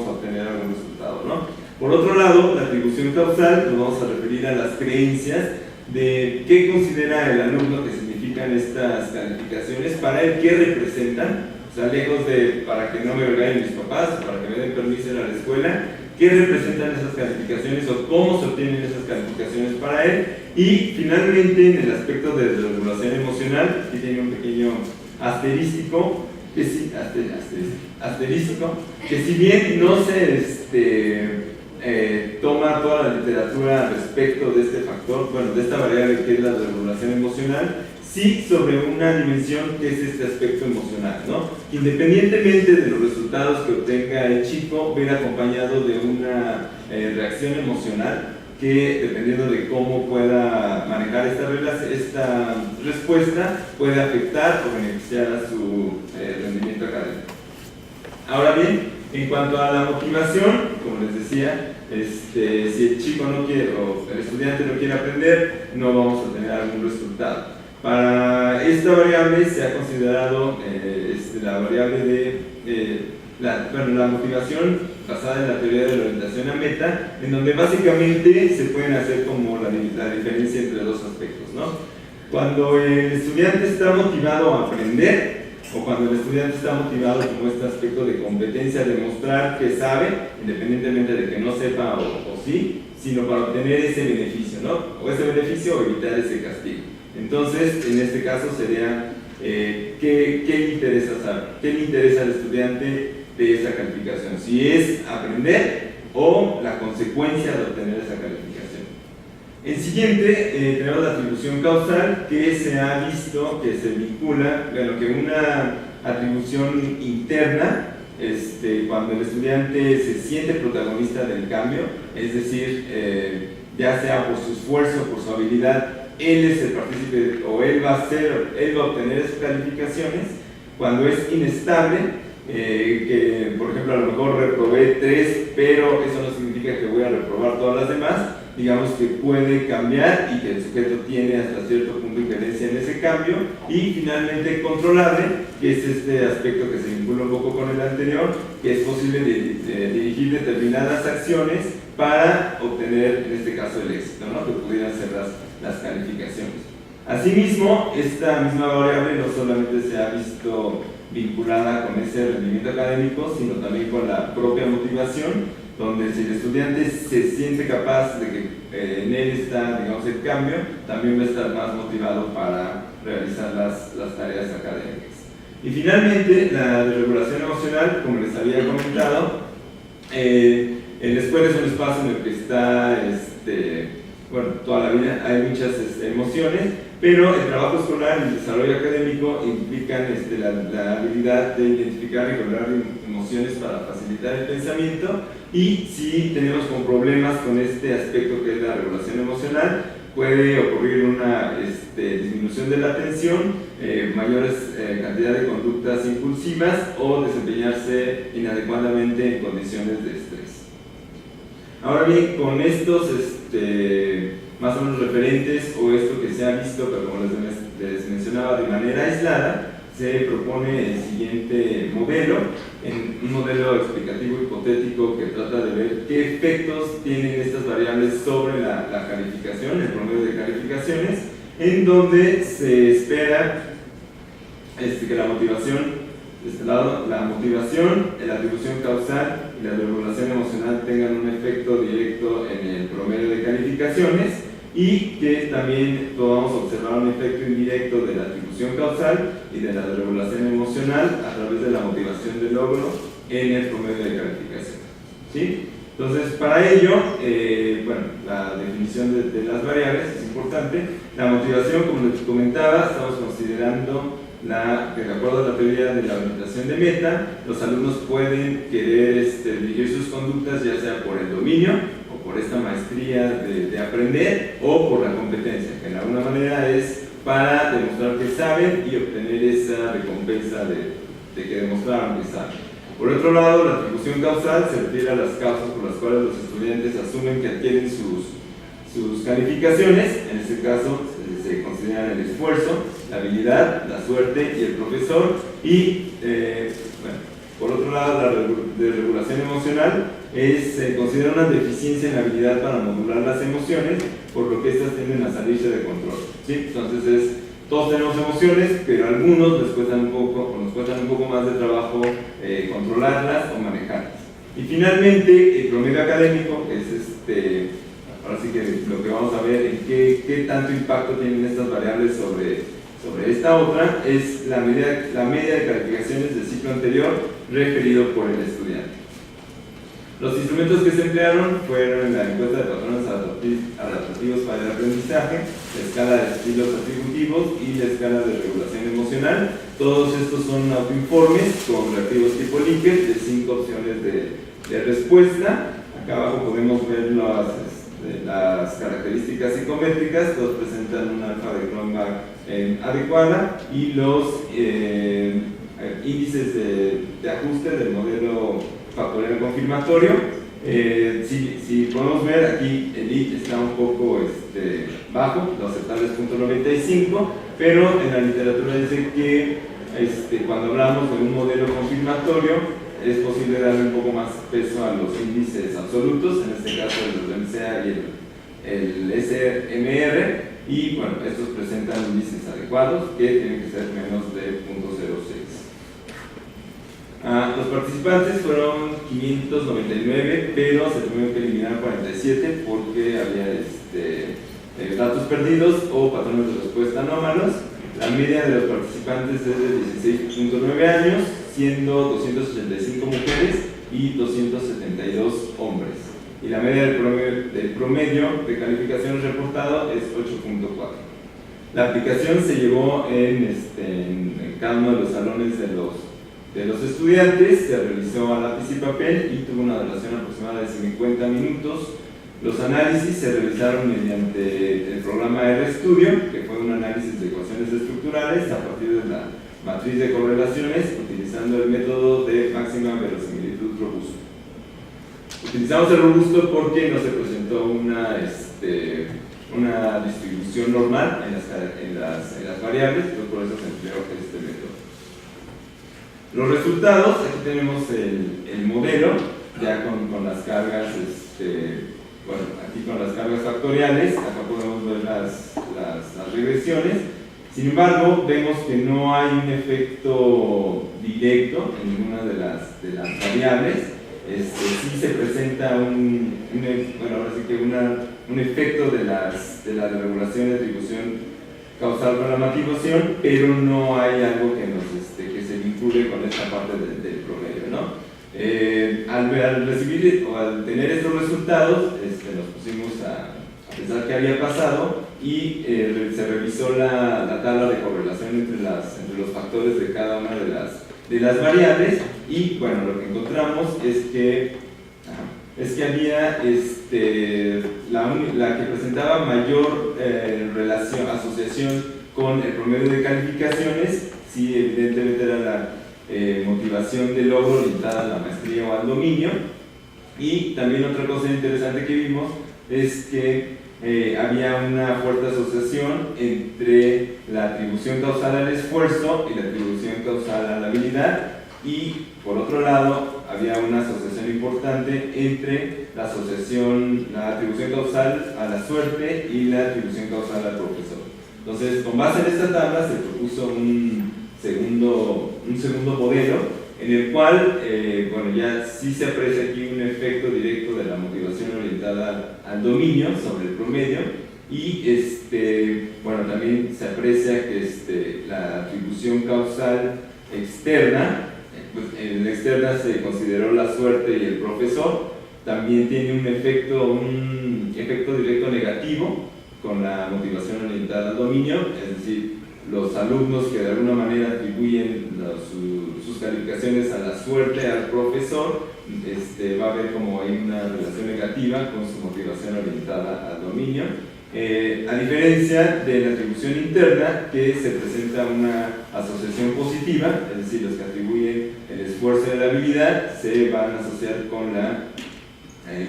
Speaker 6: a obtener algún resultado, ¿no? Por otro lado, la atribución causal, nos vamos a referir a las creencias de qué considera el alumno que significan estas calificaciones, para él qué representan, o sea, lejos de para que no me regañen mis papás, para que me den permiso ir a la escuela, qué representan esas calificaciones o cómo se obtienen esas calificaciones para él. Y finalmente, en el aspecto de regulación emocional, aquí tiene un pequeño asterístico, que si bien no se toma toda la literatura respecto de este factor, bueno, de esta variable que es la regulación emocional, sí sobre una dimensión que es este aspecto emocional, ¿no? Independientemente de los resultados que obtenga el chico, viene acompañado de una reacción emocional que, dependiendo de cómo pueda manejar esta respuesta, puede afectar o beneficiar a su rendimiento académico. Ahora bien, en cuanto a la motivación, como les decía, si el chico no quiere o el estudiante no quiere aprender, no vamos a tener algún resultado. Para esta variable se ha considerado la variable de la motivación basada en la teoría de la orientación a meta, en donde básicamente se pueden hacer como la diferencia entre dos aspectos, ¿no? Cuando el estudiante está motivado a aprender, o cuando el estudiante está motivado como este aspecto de competencia, de mostrar que sabe, independientemente de que no sepa o sí, sino para obtener ese beneficio, ¿no? O ese beneficio o evitar ese castigo. Entonces, en este caso sería, ¿qué le interesa saber? ¿Qué le interesa al estudiante de esa calificación? Si es aprender o la consecuencia de obtener esa calificación. En siguiente, tenemos la atribución causal, que se ha visto que se vincula, bueno, que una atribución interna, cuando el estudiante se siente protagonista del cambio, es decir, ya sea por su esfuerzo, por su habilidad, él es el partícipe o él va a obtener esas calificaciones. Cuando es inestable, que por ejemplo a lo mejor reprobé 3, pero eso no significa que voy a reprobar todas las demás. Digamos que puede cambiar y que el sujeto tiene hasta cierto punto injerencia en ese cambio. Y finalmente controlable, que es este aspecto que se vincula un poco con el anterior, que es posible dirigir determinadas acciones para obtener, en este caso, el éxito, ¿no? Que pudieran ser las calificaciones. Asimismo, esta misma variable no solamente se ha visto vinculada con ese rendimiento académico, sino también con la propia motivación, donde si el estudiante se siente capaz de que en él está, digamos, el cambio, también va a estar más motivado para realizar las tareas académicas. Y finalmente, la desregulación emocional, como les había comentado, en la escuela es un espacio en el que está, bueno, toda la vida hay muchas emociones, pero el trabajo escolar y el desarrollo académico implican la habilidad de identificar y regular emociones para facilitar el pensamiento. Y si tenemos problemas con este aspecto que es la regulación emocional, puede ocurrir una disminución de la atención, mayores cantidad de conductas impulsivas o desempeñarse inadecuadamente en condiciones de estrés. Ahora bien, con estos más o menos referentes o esto que se ha visto, pero como les mencionaba de manera aislada, se propone el siguiente modelo, un modelo explicativo hipotético que trata de ver qué efectos tienen estas variables sobre la calificación, el promedio de calificaciones, en donde se espera que la motivación, de este lado, la motivación, la atribución causal y la regulación emocional tengan un efecto directo en el promedio de calificaciones, y que también podamos observar un efecto indirecto de la atribución causal y de la regulación emocional a través de la motivación de logro en el promedio de calificación. ¿Sí? Entonces, para ello, bueno, la definición de las variables es importante. La motivación, como les comentaba, estamos considerando que de acuerdo a la teoría de la orientación de meta, los alumnos pueden querer dirigir sus conductas ya sea por el dominio, por esta maestría de aprender, o por la competencia, que de alguna manera es para demostrar que saben y obtener esa recompensa de que demostraron que saben. Por otro lado, la atribución causal se refiere a las causas por las cuales los estudiantes asumen que adquieren sus calificaciones. En este caso se consideran el esfuerzo, la habilidad, la suerte y el profesor. Y bueno, por otro lado, la desregulación emocional se considera una deficiencia en la habilidad para modular las emociones, por lo que estas tienden a salirse de control. ¿Sí? Entonces todos tenemos emociones, pero a algunos nos cuestan un poco más de trabajo controlarlas o manejarlas. Y finalmente, el promedio académico es ahora sí que lo que vamos a ver en qué tanto impacto tienen estas variables sobre esta otra, es la media de calificaciones del ciclo anterior referido por el estudiante. Los instrumentos que se emplearon fueron la encuesta de patrones adaptativos para el aprendizaje, la escala de estilos atributivos y la escala de regulación emocional. Todos estos son autoinformes con reactivos tipo Likert de 5 opciones de respuesta. Acá abajo podemos ver las características psicométricas. Todos presentan un alfa de Cronbach adecuada, y los índices de ajuste del modelo factorial confirmatorio. Si podemos ver aquí, el IT está un poco bajo, lo aceptable es 0.95, pero en la literatura dice que cuando hablamos de un modelo confirmatorio es posible darle un poco más peso a los índices absolutos, en este caso el MCA y el SMR, y bueno, estos presentan índices adecuados que tienen que ser menos de 0.06. Los participantes fueron 599, pero se tuvieron que eliminar 47 porque había datos perdidos o patrones de respuesta anómalos. La media de los participantes es de 16.9 años, siendo 285 mujeres y 272 hombres. Y la media del promedio de calificaciones reportado es 8.4. La aplicación se llevó en cada uno de los salones de los estudiantes, se realizó a lápiz y papel y tuvo una duración aproximada de 50 minutos. Los análisis se realizaron mediante el programa RStudio, que fue un análisis de ecuaciones estructurales a partir de matriz de correlaciones utilizando el método de máxima verosimilitud robusto. Utilizamos el robusto porque no se presentó una distribución normal en las variables, entonces por eso se empleó este método. Los resultados, aquí tenemos el modelo, ya con las cargas, bueno, aquí con las cargas factoriales, acá podemos ver las regresiones. Sin embargo, vemos que no hay un efecto directo en ninguna de las variables. Sí se presenta un efecto de la regulación de atribución causal con la motivación, pero no hay algo que se vincule con esta parte del promedio, ¿no? Al recibir o al tener estos resultados, nos pusimos a pensar qué había pasado y se revisó la tabla de correlación entre los factores de cada una de las variables, y bueno, lo que encontramos es que había la que presentaba mayor asociación con el promedio de calificaciones. Sí, evidentemente era la motivación de logro orientada a la maestría o al dominio. Y también otra cosa interesante que vimos es que había una fuerte asociación entre la atribución causal al esfuerzo y la atribución causal a la habilidad, y por otro lado había una asociación importante entre la atribución causal a la suerte y la atribución causal al profesor. Entonces, con base en esta tabla se propuso un segundo modelo en el cual, bueno, ya sí se aprecia aquí un efecto directo de la motivación orientada al dominio sobre el promedio, y bueno, también se aprecia que la atribución causal externa, pues en la externa se consideró la suerte y el profesor, también tiene un efecto directo negativo con la motivación orientada al dominio, es decir, los alumnos que de alguna manera atribuyen sus calificaciones a la suerte al profesor, va a haber como hay una relación negativa con su motivación orientada al dominio, a diferencia de la atribución interna, que se presenta una asociación positiva, es decir, los que atribuyen el esfuerzo y la habilidad se van a asociar con la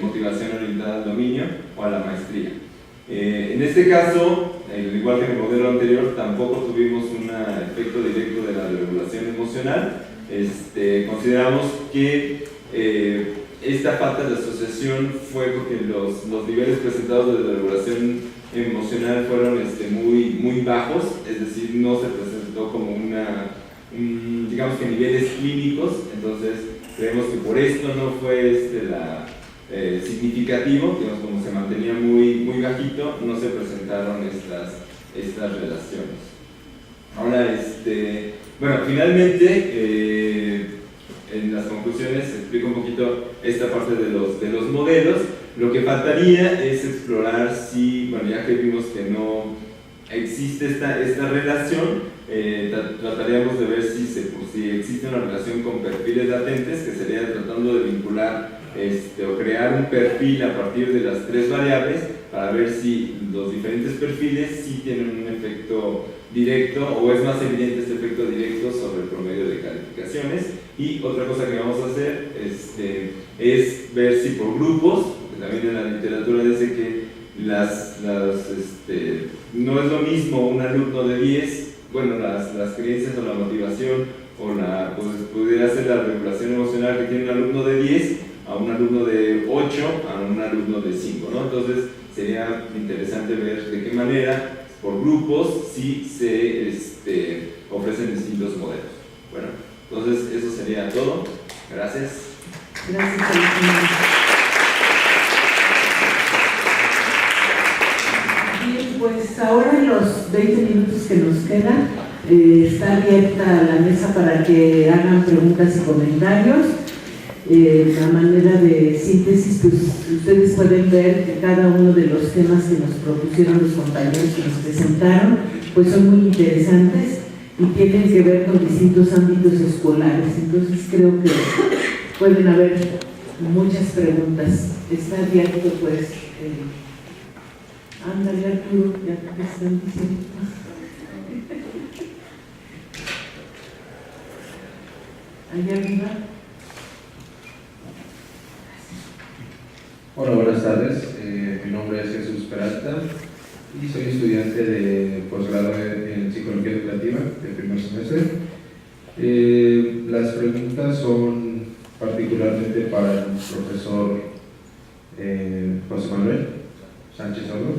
Speaker 6: motivación orientada al dominio o a la maestría. En este caso, igual que en el modelo anterior, tampoco tuvimos un efecto directo de la regulación emocional. Consideramos que esta falta de asociación fue porque los niveles presentados de regulación emocional fueron muy bajos, es decir, no se presentó como digamos que niveles clínicos. Entonces creemos que por esto no fue significativo, digamos, como se mantenía muy bajito, no se presentaron estas relaciones. Ahora, bueno, finalmente, en las conclusiones explico un poquito esta parte de los modelos. Lo que faltaría es explorar si, bueno, ya que vimos que no existe esta relación, trataríamos de ver si existe una relación con perfiles latentes, que sería tratando de vincular o crear un perfil a partir de las tres variables para ver si los diferentes perfiles sí tienen un efecto directo, o es más evidente este efecto directo sobre el promedio de calificaciones. Y otra cosa que vamos a hacer es ver si por grupos, porque también en la literatura dice que no es lo mismo un alumno de 10, bueno, las creencias o la motivación o pues pudiera ser la regulación emocional que tiene un alumno de 10 a un alumno de 8 a un alumno de 5, ¿no? Entonces sería interesante ver de qué manera por grupos sí se ofrecen distintos modelos. Bueno, entonces eso sería todo. Gracias.
Speaker 1: Gracias, Alejandro. Bien, pues ahora en los 20 minutos que nos quedan, está abierta la mesa para que hagan preguntas y comentarios. A manera de síntesis, pues ustedes pueden ver que cada uno de los temas que nos propusieron los compañeros que nos presentaron, pues son muy interesantes y tienen que ver con distintos ámbitos escolares. Entonces creo que pueden haber muchas preguntas. Está abierto, pues. Ándale, Arturo, ya te están diciendo. Allá arriba.
Speaker 7: Hola, buenas tardes. Mi nombre es Jesús Peralta y soy estudiante de posgrado en Psicología Educativa de primer semestre. Las preguntas son particularmente para el profesor José Manuel Sánchez Oro.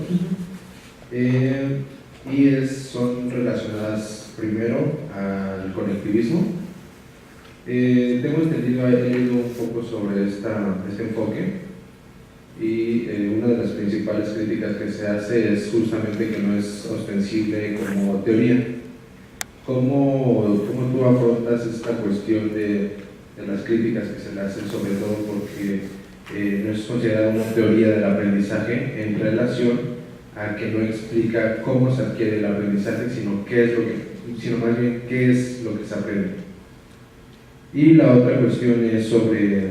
Speaker 7: Son relacionadas primero al conectivismo. Tengo entendido, he leído un poco sobre este enfoque y una de las principales críticas que se hace es justamente que no es ostensible como teoría. ¿Cómo tú afrontas esta cuestión de las críticas que se le hacen, sobre todo porque no es considerada una teoría del aprendizaje en relación a que no explica cómo se adquiere el aprendizaje, sino más bien qué es lo que se aprende? Y la otra cuestión es sobre,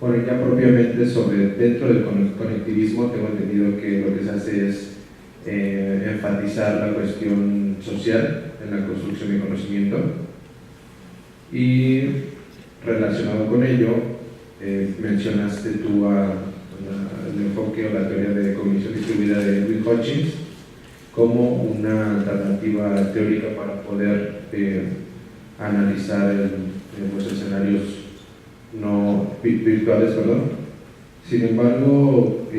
Speaker 7: ya propiamente sobre dentro del conectivismo. Tengo entendido que lo que se hace es enfatizar la cuestión social en la construcción de conocimiento, y relacionado con ello mencionaste tú el enfoque o la teoría de cognición distribuida de Will Hutchins como una alternativa teórica para poder analizar los escenarios no virtuales, perdón. Sin embargo,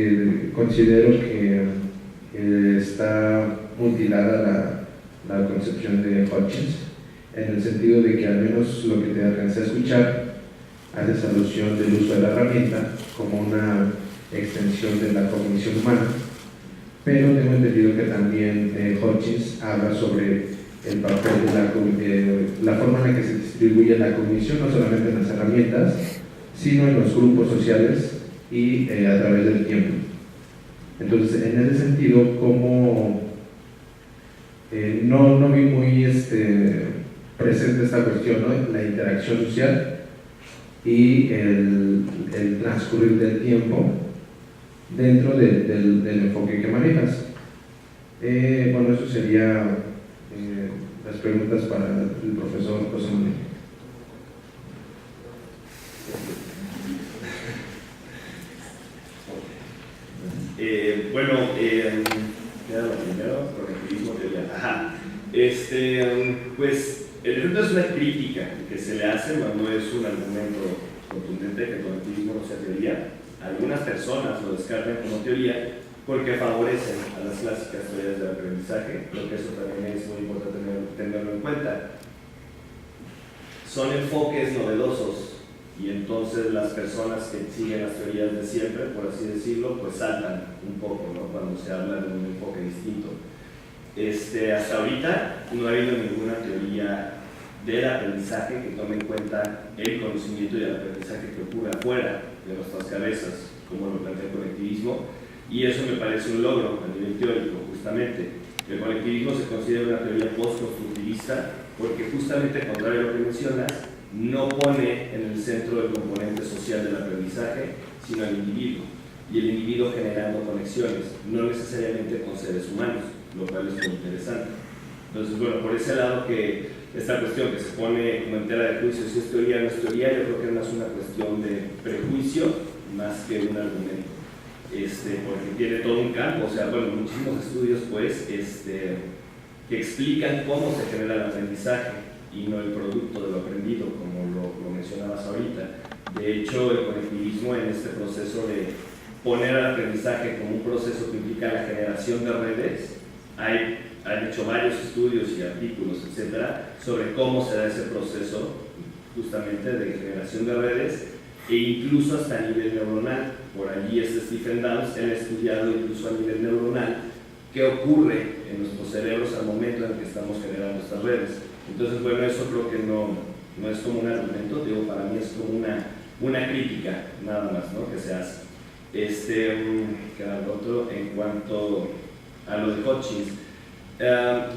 Speaker 7: considero que está mutilada la concepción de Hutchins, en el sentido de que, al menos lo que te alcancé a escuchar, haces alusión del uso de la herramienta como una extensión de la cognición humana, pero tengo entendido que también Hutchins habla sobre el papel de la forma en la que se distribuye la cognición, no solamente en las herramientas, sino en los grupos sociales y a través del tiempo. Entonces, en ese sentido, como no vi muy presente esta cuestión, ¿no? La interacción social y el transcurrir del tiempo dentro del enfoque que manejas. Eso sería las preguntas para el profesor José Manuel.
Speaker 2: ¿qué era lo primero? Conectivismo, teoría. Ajá. Pues el efecto es una crítica que se le hace, no es un argumento contundente que el conectivismo no sea teoría. Algunas personas lo descartan como teoría porque favorecen a las clásicas teorías del aprendizaje. Creo que eso también es muy importante tenerlo en cuenta. Son enfoques novedosos, y entonces las personas que siguen las teorías de siempre, por así decirlo, pues saltan un poco, ¿no? Cuando se habla de un enfoque distinto. Hasta ahorita no ha habido ninguna teoría del aprendizaje que tome en cuenta el conocimiento y el aprendizaje que ocurre afuera de nuestras cabezas, como lo plantea el conectivismo, y eso me parece un logro a nivel teórico, justamente. El conectivismo se considera una teoría post-constructivista porque, justamente contrario a lo que mencionas, no pone en el centro el componente social del aprendizaje, sino el individuo, y el individuo generando conexiones, no necesariamente con seres humanos, lo cual es muy interesante. Entonces, por ese lado, que esta cuestión que se pone como en tela de juicio, si es teoría o no es teoría, yo creo que no es una cuestión de prejuicio más que un argumento, porque tiene todo un campo, muchísimos estudios, que explican cómo se genera el aprendizaje y no el producto de lo aprendido, como lo mencionabas ahorita. De hecho, el conectivismo, en este proceso de poner al aprendizaje como un proceso que implica la generación de redes, han hecho varios estudios y artículos, etcétera, sobre cómo se da ese proceso justamente de generación de redes, e incluso hasta a nivel neuronal. Por allí Stephen Downes ha estudiado incluso a nivel neuronal qué ocurre en nuestros cerebros al momento en el que estamos generando estas redes. Entonces, eso creo que no es como un argumento, para mí es como una crítica, nada más, ¿no?, que se hace. ¿Qué era lo otro? En cuanto a lo de Hutchins,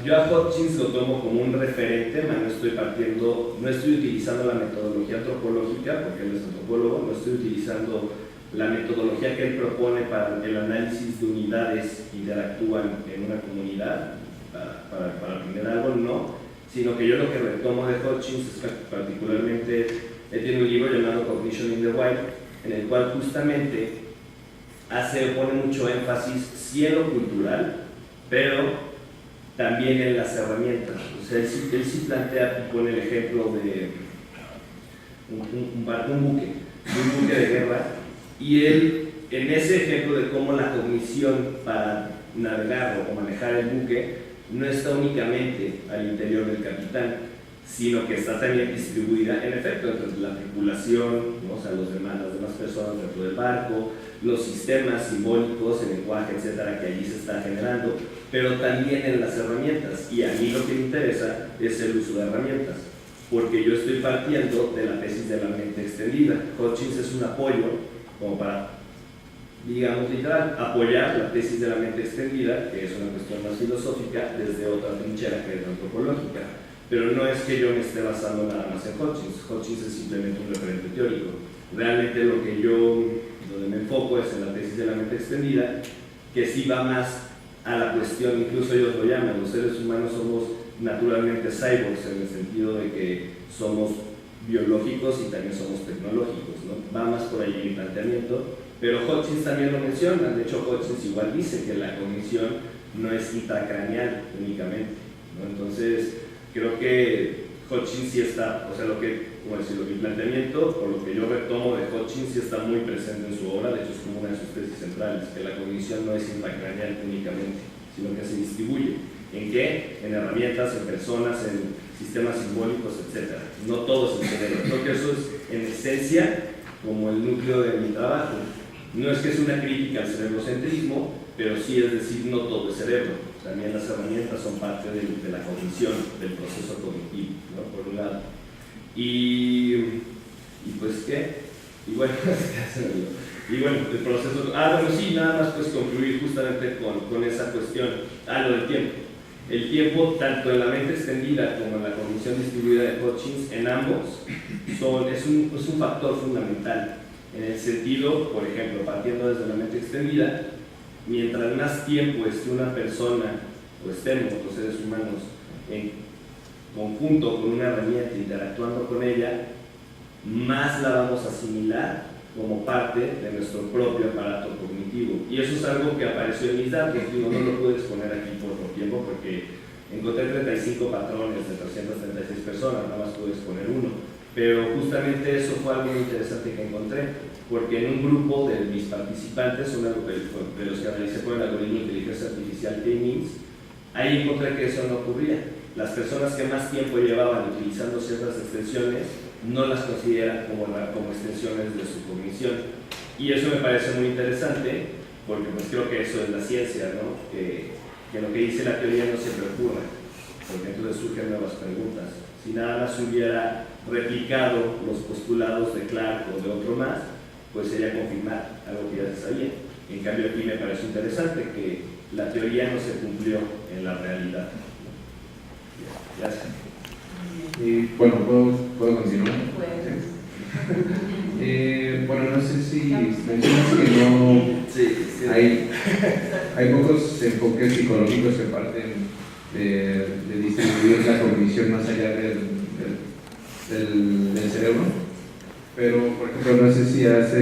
Speaker 2: yo a Hutchins lo tomo como un referente, no estoy utilizando la metodología antropológica, porque él es antropólogo, no estoy utilizando la metodología que él propone para el análisis de unidades que interactúan en una comunidad para aprender algo, no. sino que yo lo que retomo de Hutchins es particularmente, él tiene un libro llamado Cognition in the Wild, en el cual justamente pone mucho énfasis sí en lo cultural, pero también en las herramientas. O sea, él sí plantea y pone el ejemplo de un buque de guerra, y él, en ese ejemplo de cómo la cognición para navegar o manejar el buque no está únicamente al interior del capitán, sino que está también distribuida, en efecto, entre la tripulación, ¿no? O sea, las demás personas dentro del barco, los sistemas simbólicos, el lenguaje, etcétera, que allí se está generando, pero también en las herramientas. Y a mí lo que me interesa es el uso de herramientas, porque yo estoy partiendo de la tesis de la mente extendida. Hutchins es un apoyo, como para, digamos, literal, apoyar la tesis de la mente extendida, que es una cuestión más filosófica, desde otra trinchera que es la antropológica. Pero no es que yo me esté basando nada más en Hutchins. Hutchins es simplemente un referente teórico. Realmente donde me enfoco es en la tesis de la mente extendida, que sí va más a la cuestión, incluso ellos lo llaman, los seres humanos somos naturalmente cyborgs, en el sentido de que somos biológicos y también somos tecnológicos, ¿no? Va más por ahí mi planteamiento, pero Hutchins también lo menciona. De hecho, Hutchins igual dice que la cognición no es intracraneal únicamente, ¿no? Entonces, creo que Hutchins sí está, o sea, mi planteamiento, o lo que yo retomo de Hutchins sí está muy presente en su obra. De hecho es como una de sus tesis centrales, que la cognición no es intracraneal únicamente, sino que se distribuye. ¿En qué? En herramientas, en personas, en sistemas simbólicos, etc. No todo es el cerebro. Creo que eso es, en esencia, como el núcleo de mi trabajo. No es que es una crítica al cerebrocentrismo, pero sí es decir, no todo es cerebro. También las herramientas son parte de la cognición, del proceso cognitivo, ¿no? Por un lado. Y pues, ¿qué? Y bueno, el proceso... bueno, sí, nada más pues concluir justamente con esa cuestión. Lo del tiempo. El tiempo, tanto en la mente extendida como en la cognición distribuida de Hutchins, en ambos, es un factor fundamental. En el sentido, por ejemplo, partiendo desde la mente extendida, mientras más tiempo esté una persona, o estemos los seres humanos, en conjunto con una herramienta, interactuando con ella, más la vamos a asimilar como parte de nuestro propio aparato cognitivo. Y eso es algo que apareció en mis datos. Digo, no lo puedo exponer aquí por tiempo porque encontré 35 patrones de 336 personas, nada más pude exponer uno. Pero justamente eso fue algo muy interesante que encontré, porque en un grupo de mis participantes, de los que analicé con el algoritmo de inteligencia artificial K-means, ahí encontré que eso no ocurría. Las personas que más tiempo llevaban utilizando ciertas extensiones no las consideran como extensiones de su cognición. Y eso me parece muy interesante, porque pues creo que eso es la ciencia, ¿no? Que lo que dice la teoría no siempre ocurre, porque entonces surgen nuevas preguntas. Si nada más hubiera replicado los postulados de Clark o de otro más, pues sería confirmar algo que ya se sabía. En cambio aquí me parece interesante que la teoría no se cumplió en la realidad. Gracias.
Speaker 7: Y bueno, ¿puedo continuar? Bueno, no sé si mencionas que no hay pocos enfoques psicológicos que parten de distribuir la cognición más allá del cerebro, pero por ejemplo no sé si has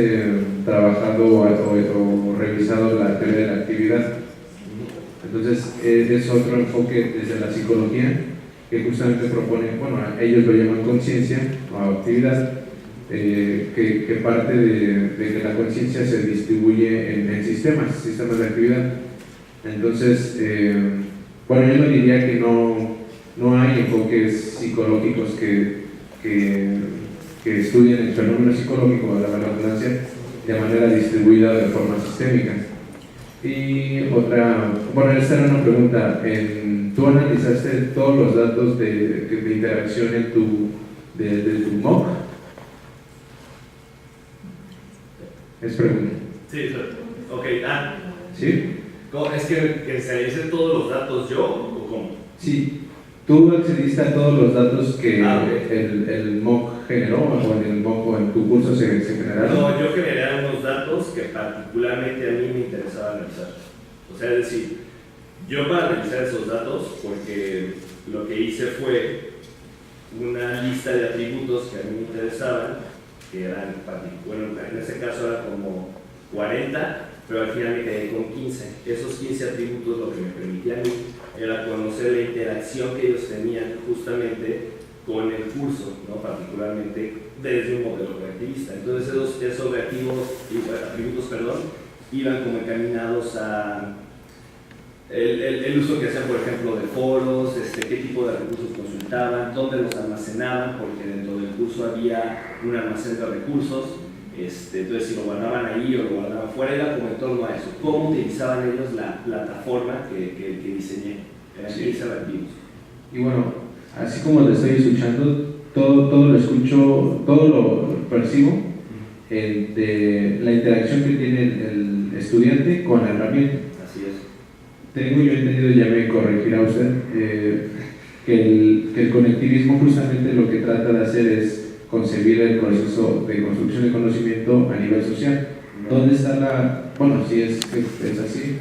Speaker 7: trabajado o revisado la teoría de la actividad. Entonces es otro enfoque desde la psicología que justamente propone, bueno, ellos lo llaman conciencia o actividad, que parte de que la conciencia se distribuye en sistemas de actividad. Entonces, bueno, yo no diría que no hay enfoques psicológicos que estudien el fenómeno psicológico, la redundancia, de manera distribuida de forma sistémica. Y otra, bueno, esta era una pregunta. ¿Tú analizaste todos los datos de interacción de tu MOOC? Es pregunta.
Speaker 2: Sí, ok.
Speaker 7: ¿Sí?
Speaker 2: ¿Es que se analicen todos los datos yo o cómo?
Speaker 7: Sí. ¿Tú accediste a todos los datos que
Speaker 2: okay.
Speaker 7: el MOOC generó o en el MOOC o en tu curso se generaron?
Speaker 2: No, yo generé unos datos que particularmente a mí me interesaba analizar. O sea, es decir, yo para analizar esos datos, porque lo que hice fue una lista de atributos que a mí me interesaban, que eran, bueno, en ese caso era como 40, pero al final me quedé con 15. Esos 15 atributos lo que me permitía a mí era conocer la interacción que ellos tenían justamente con el curso, ¿no? Particularmente desde un modelo conectivista. Entonces esos atributos, iban como encaminados a el uso que hacían, por ejemplo, de foros, qué tipo de recursos consultaban, dónde los almacenaban, porque dentro del curso había un almacén de recursos. Entonces, si lo guardaban ahí o lo guardaban fuera, era como en torno a eso. ¿Cómo utilizaban ellos la plataforma que diseñé? Eran 15 archivos.
Speaker 7: Y bueno, así como te estoy escuchando, todo lo escucho, todo lo percibo de la interacción que tiene el estudiante con la herramienta.
Speaker 2: Así es.
Speaker 7: Tengo yo entendido, ya me corregirá usted, que el conectivismo justamente lo que trata de hacer es concebir el proceso de construcción de conocimiento a nivel social. ¿Dónde está bueno, si es así,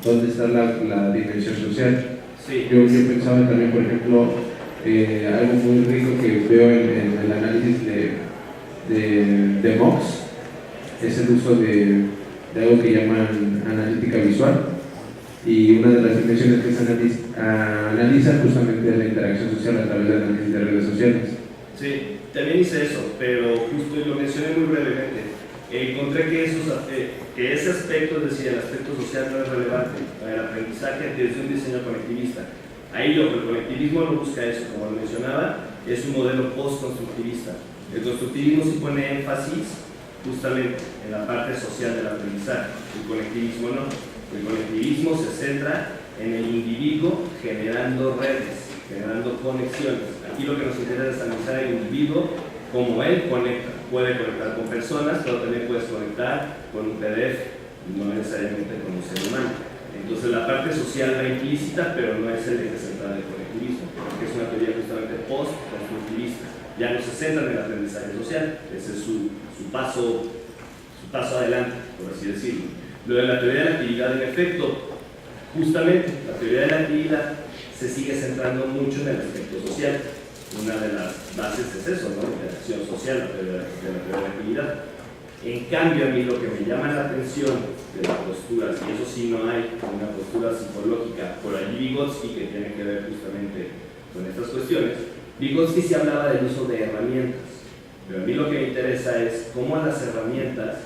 Speaker 7: dónde está la dimensión social?
Speaker 2: Sí.
Speaker 7: Yo pensaba también, por ejemplo, algo muy rico que veo en el análisis de MOX, es el uso de algo que llaman analítica visual, y una de las dimensiones que se analiza justamente es la interacción social a través del análisis de redes sociales.
Speaker 2: Sí, también hice eso, pero justo y lo mencioné muy brevemente. Encontré que ese aspecto, es decir, el aspecto social no es relevante para el aprendizaje desde un diseño conectivista. Ahí lo que el conectivismo no busca eso, como lo mencionaba, es un modelo post-constructivista. El constructivismo sí pone énfasis justamente en la parte social del aprendizaje, el conectivismo no. El conectivismo se centra en el individuo generando redes, generando conexiones. Aquí lo que nos interesa es analizar el individuo como él conecta. Puede conectar con personas, pero también puedes conectar con un PDF, no necesariamente con un ser humano. Entonces la parte social va implícita, pero no es el eje central del conectivismo, porque es una teoría justamente post-constructivista. Ya no se centra en el aprendizaje social, ese es su paso adelante, por así decirlo. Lo de la teoría de la actividad, en efecto, justamente la teoría de la actividad se sigue centrando mucho en el aspecto social. Una de las bases es eso, ¿no? La interacción social, la teoría de la actividad. En cambio, a mí lo que me llama la atención de las posturas, y eso sí no hay una postura psicológica por allí Vygotsky que tiene que ver justamente con estas cuestiones. Vygotsky sí hablaba del uso de herramientas, pero a mí lo que me interesa es cómo las herramientas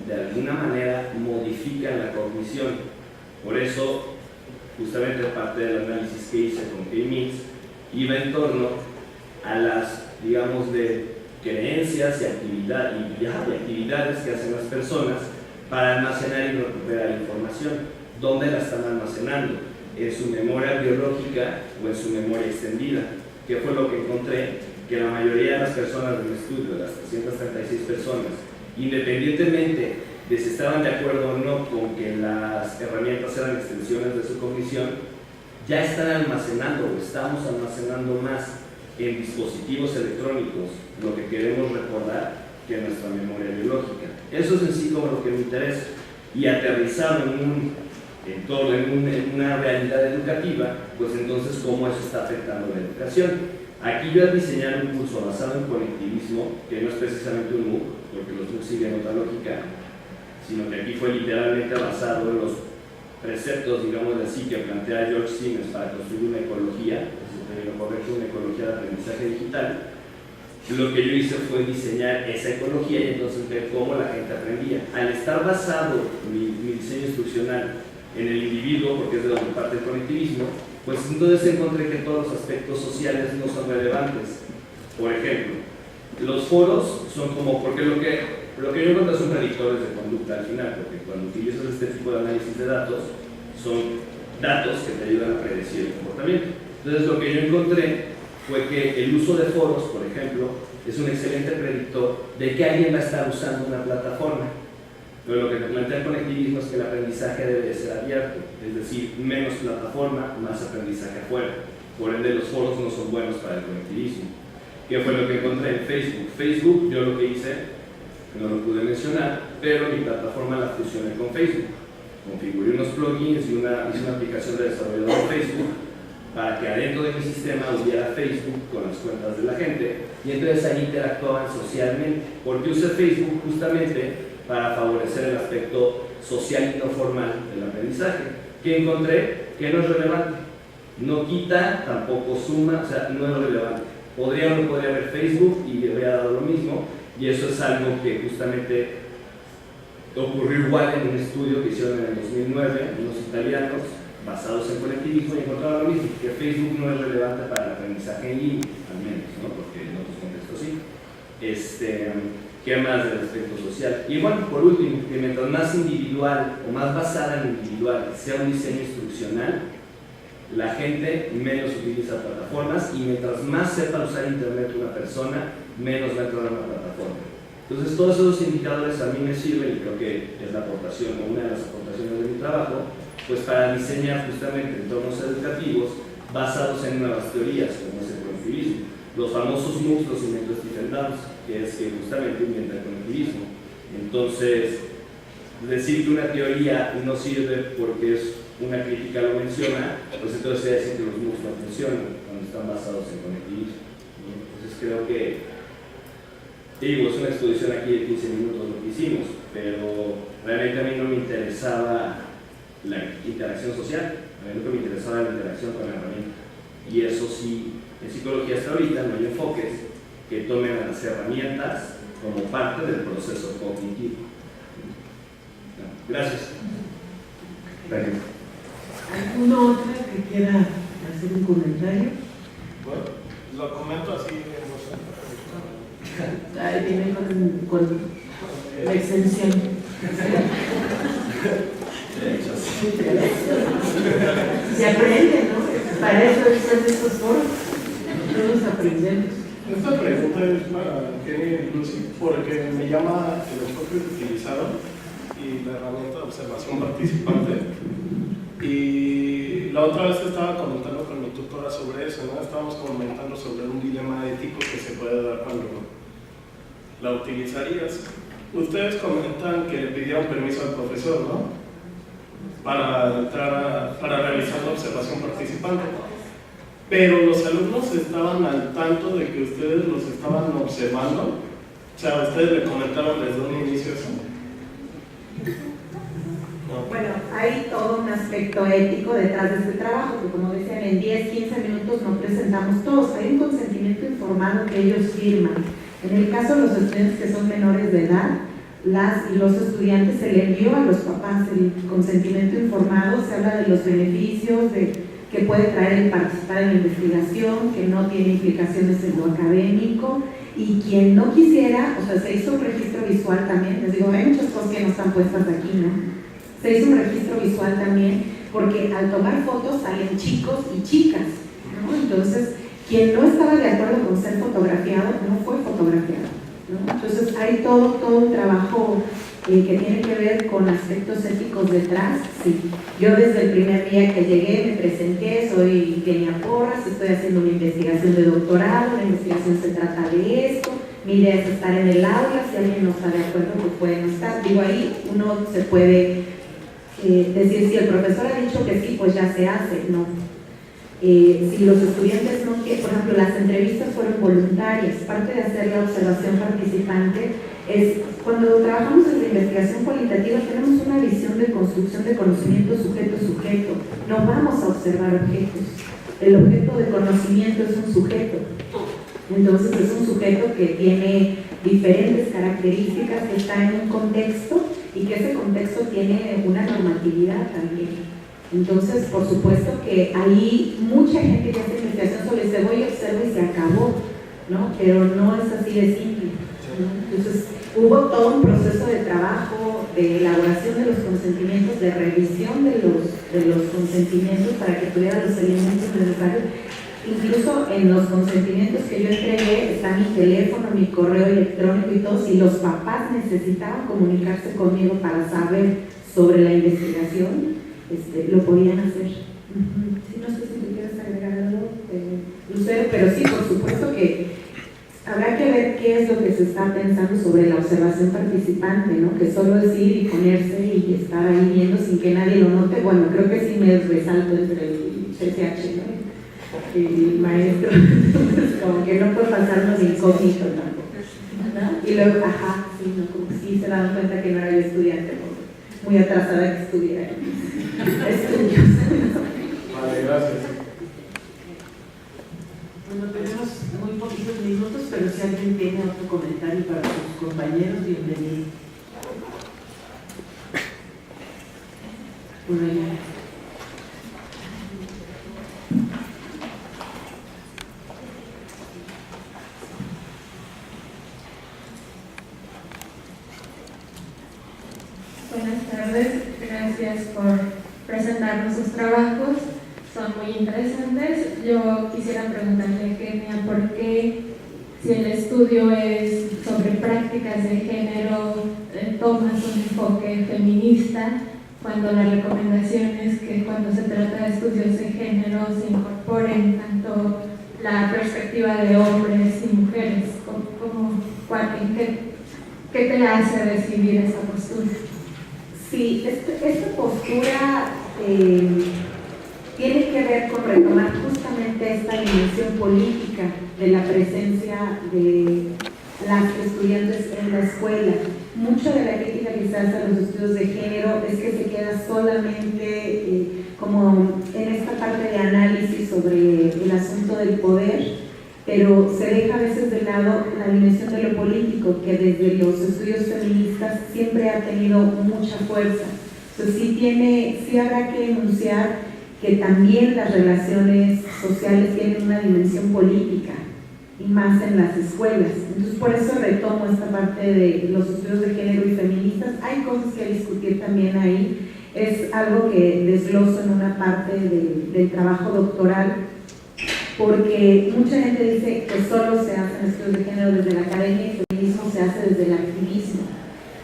Speaker 2: de alguna manera modifican la cognición. Por eso, justamente parte del análisis que hice con K-Mix iba en torno a las, digamos, de creencias y actividades que hacen las personas para almacenar y recuperar información. ¿Dónde la están almacenando? ¿En su memoria biológica o en su memoria extendida? ¿Qué fue lo que encontré? Que la mayoría de las personas del estudio, de las 336 personas, independientemente de si estaban de acuerdo o no con que las herramientas eran extensiones de su cognición, ya están almacenando o estamos almacenando más en dispositivos electrónicos lo que queremos recordar que en nuestra memoria biológica. Eso es en sí como lo que me interesa. Y aterrizado en un entorno, en una realidad educativa, pues entonces cómo eso está afectando la educación. Aquí yo al diseñar un curso basado en conectivismo, que no es precisamente un MOOC, porque los MOOC siguen otra lógica, sino que aquí fue literalmente basado en los preceptos, digamos así, que plantea George Siemens para construir una ecología, una ecología de aprendizaje digital. Lo que yo hice fue diseñar esa ecología y entonces ver cómo la gente aprendía. Al estar basado mi diseño instruccional en el individuo, porque es de donde parte el conectivismo, pues entonces encontré que todos los aspectos sociales no son relevantes. Por ejemplo, los foros son como, porque lo que yo encontré son predictores de conducta al final, porque cuando utilizas este tipo de análisis de datos, son datos que te ayudan a predecir el comportamiento. Entonces lo que yo encontré fue que el uso de foros, por ejemplo, es un excelente predictor de que alguien va a estar usando una plataforma. Pero lo que plantea el conectivismo es que el aprendizaje debe ser abierto, es decir, menos plataforma, más aprendizaje afuera. Por ende, los foros no son buenos para el conectivismo. ¿Qué fue lo que encontré en Facebook? Facebook, yo lo que hice, no lo pude mencionar, pero mi plataforma la fusioné con Facebook. Configuré unos plugins y hice una aplicación de desarrollador de Facebook para que adentro de mi sistema hubiera Facebook con las cuentas de la gente, y entonces ahí interactuaban socialmente. Porque usé Facebook justamente para favorecer el aspecto social y no formal del aprendizaje, que encontré que no es relevante. No quita, tampoco suma, o sea, no es relevante. Podría o no podría haber Facebook y le habría dado lo mismo, y eso es algo que justamente ocurrió igual en un estudio que hicieron en el 2009, unos italianos basados en colectivismo, y encontraron lo mismo, que Facebook no es relevante para el aprendizaje en línea, al menos, ¿no? Porque en otros contextos sí. ¿Qué más del aspecto social? Y bueno, por último, que mientras más individual o más basada en individual sea un diseño instruccional, la gente menos utiliza plataformas, y mientras más sepa usar internet una persona, menos va a entrar a una plataforma. Entonces todos esos indicadores a mí me sirven, y creo que es la aportación o una de las aportaciones de mi trabajo, pues para diseñar justamente entornos educativos basados en nuevas teorías, como es el conectivismo. Los famosos MOOCs los inventó Stephen Downes, que es que justamente inventa el conectivismo. Entonces, decir que una teoría no sirve porque es una crítica lo menciona, pues entonces se dice que los MOOCs no funcionan cuando están basados en conectivismo, ¿no? Entonces creo que, digo, es una exposición aquí de 15 minutos lo que hicimos, pero realmente a mí no me interesaba la interacción social, a mí lo que me interesaba era la interacción con la herramienta. Y eso sí, en psicología hasta ahorita no hay enfoques que tomen a las herramientas como parte del proceso cognitivo. Gracias.
Speaker 7: Gracias.
Speaker 1: ¿Alguna otra que quiera hacer un comentario?
Speaker 8: Bueno, lo comento así,
Speaker 1: Ahí viene con la extensión. Se aprende, ¿no? Para eso son estos foros. Todos aprendemos.
Speaker 8: Esta pregunta es para Kenny y Lucy, porque me llama el enfoque que utilizaron y la herramienta de observación participante. Y la otra vez estaba comentando con mi tutora sobre eso, ¿no? Estábamos comentando sobre un dilema ético que se puede dar cuando la utilizarías. Ustedes comentan que le pidieron permiso al profesor, ¿no? Para realizar la observación participante. Pero los alumnos estaban al tanto de que ustedes los estaban observando. O sea, ustedes le comentaron desde un inicio eso.
Speaker 4: Bueno, hay todo un aspecto ético detrás de este trabajo, que como decían, en 10, 15 minutos no presentamos todos. Hay un consentimiento informado que ellos firman. En el caso de los estudiantes que son menores de edad, las y los estudiantes se le envió a los papás el consentimiento informado, se habla de los beneficios que puede traer el participar en la investigación, que no tiene implicaciones en lo académico, y quien no quisiera, o sea, se hizo un registro visual también. Les digo, hay muchas cosas que no están puestas aquí, ¿no? Se hizo un registro visual también, porque al tomar fotos salen chicos y chicas, ¿no? Entonces, quien no estaba de acuerdo con ser fotografiado, no fue fotografiado, ¿no? Entonces, hay todo un trabajo que tiene que ver con aspectos éticos detrás. Sí. Yo desde el primer día que llegué me presenté, soy Kenia Porras, estoy haciendo una investigación de doctorado, la investigación se trata de esto, mi idea es estar en el aula, si alguien no está de acuerdo pues puede no estar. Digo, ahí uno se puede decir, si el profesor ha dicho que sí, pues ya se hace, no. Si los estudiantes no quieren, por ejemplo, las entrevistas fueron voluntarias, parte de hacer la observación participante es, cuando trabajamos en la investigación cualitativa tenemos una visión de construcción de conocimiento sujeto-sujeto, no vamos a observar objetos, el objeto de conocimiento es un sujeto, entonces es un sujeto que tiene diferentes características, que está en un contexto y que ese contexto tiene una normatividad también. Entonces, por supuesto que ahí mucha gente que hace investigación solo dice voy, observo y se acabó, ¿no? Pero no es así de simple, ¿no? Entonces, hubo todo un proceso de trabajo, de elaboración de los consentimientos, de revisión de los consentimientos para que tuviera los elementos necesarios. Incluso en los consentimientos que yo entregué está mi teléfono, mi correo electrónico y todo. Si los papás necesitaban comunicarse conmigo para saber sobre la investigación, lo podían hacer. Sí, no sé si tú quieres agregar algo, Lucero, pero sí, por supuesto que habrá que ver qué es lo que se está pensando sobre la observación participante, ¿no? Que solo es ir y ponerse y estar ahí viendo sin que nadie lo note. Bueno, creo que sí me resalto entre el CCH, ¿no? el maestro, entonces como que no puede pasarnos incógnito tampoco, ¿no? Y luego, ajá, sí, ¿no? Como que sí se daban cuenta que no era yo estudiante, muy atrasada que estuviera estudios.
Speaker 8: Vale, gracias.
Speaker 1: Bueno, tenemos muy poquitos minutos, pero si alguien tiene otro comentario para sus compañeros, bienvenido. Por allá.
Speaker 9: Buenas tardes, gracias por presentarnos sus trabajos, son muy interesantes. Yo quisiera preguntarle a Kenia por qué, si el estudio es sobre prácticas de género, tomas un enfoque feminista, cuando la recomendación es que cuando se trata de estudios de género se incorporen tanto la perspectiva de hombres y mujeres. ¿Qué te hace decidir esta postura?
Speaker 4: Sí, esta postura tiene que ver con retomar justamente esta dimensión política de la presencia de las estudiantes en la escuela. Mucha de la crítica que se hace a los estudios de género es que se queda solamente como en esta parte de análisis sobre el asunto del poder, pero se deja a veces de lado la dimensión de lo político, que desde los estudios feministas siempre ha tenido mucha fuerza. Entonces sí habrá que enunciar que también las relaciones sociales tienen una dimensión política, y más en las escuelas. Entonces por eso retomo esta parte de los estudios de género y feministas. Hay cosas que discutir también ahí, es algo que desgloso en una parte del trabajo doctoral, porque mucha gente dice que solo se hacen estudios de género desde la academia y el feminismo se hace desde el activismo,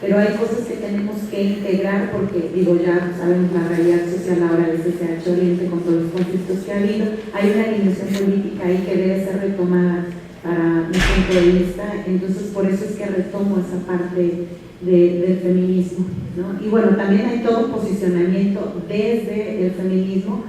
Speaker 4: pero hay cosas que tenemos que integrar porque, ya sabemos la realidad social ahora del CCH Oriente con todos los conflictos que ha habido. Hay una dimensión política ahí que debe ser retomada para mi punto de vista, entonces por eso es que retomo esa parte del feminismo, ¿no? Y bueno, también hay todo un posicionamiento desde el feminismo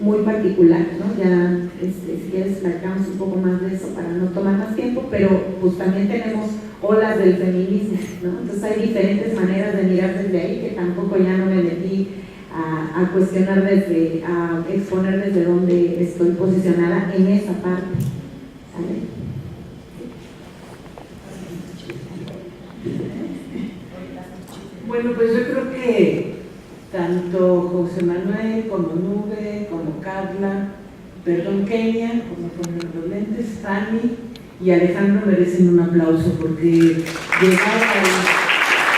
Speaker 4: muy particular, ¿no? Ya si quieres platicamos un poco más de eso para no tomar más tiempo, pero pues también tenemos olas del feminismo, ¿no? Entonces hay diferentes maneras de mirar desde ahí, que tampoco ya no me metí a cuestionar a exponer desde dónde estoy posicionada en esa parte, ¿sale?
Speaker 1: Bueno, pues yo creo que tanto José Manuel como Nube, como Kenia, como con los lentes, Fanny y Alejandro merecen un aplauso porque llegar a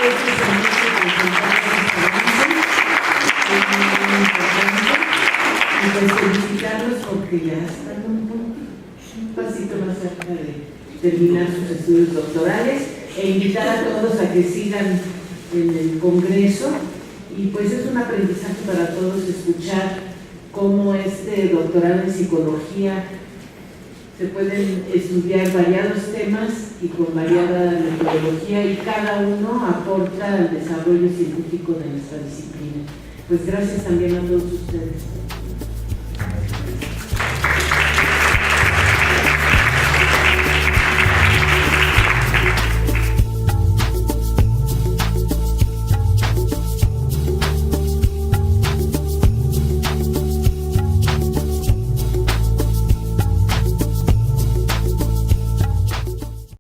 Speaker 1: este servicio de es muy importante, y pues felicitarlos porque ya están un pasito más cerca de terminar sus estudios doctorales, e invitar a todos a que sigan en el Congreso. Y pues es un aprendizaje para todos escuchar cómo este doctorado en psicología se pueden estudiar variados temas y con variada metodología, y cada uno aporta al desarrollo científico de nuestra disciplina. Pues gracias también a todos ustedes.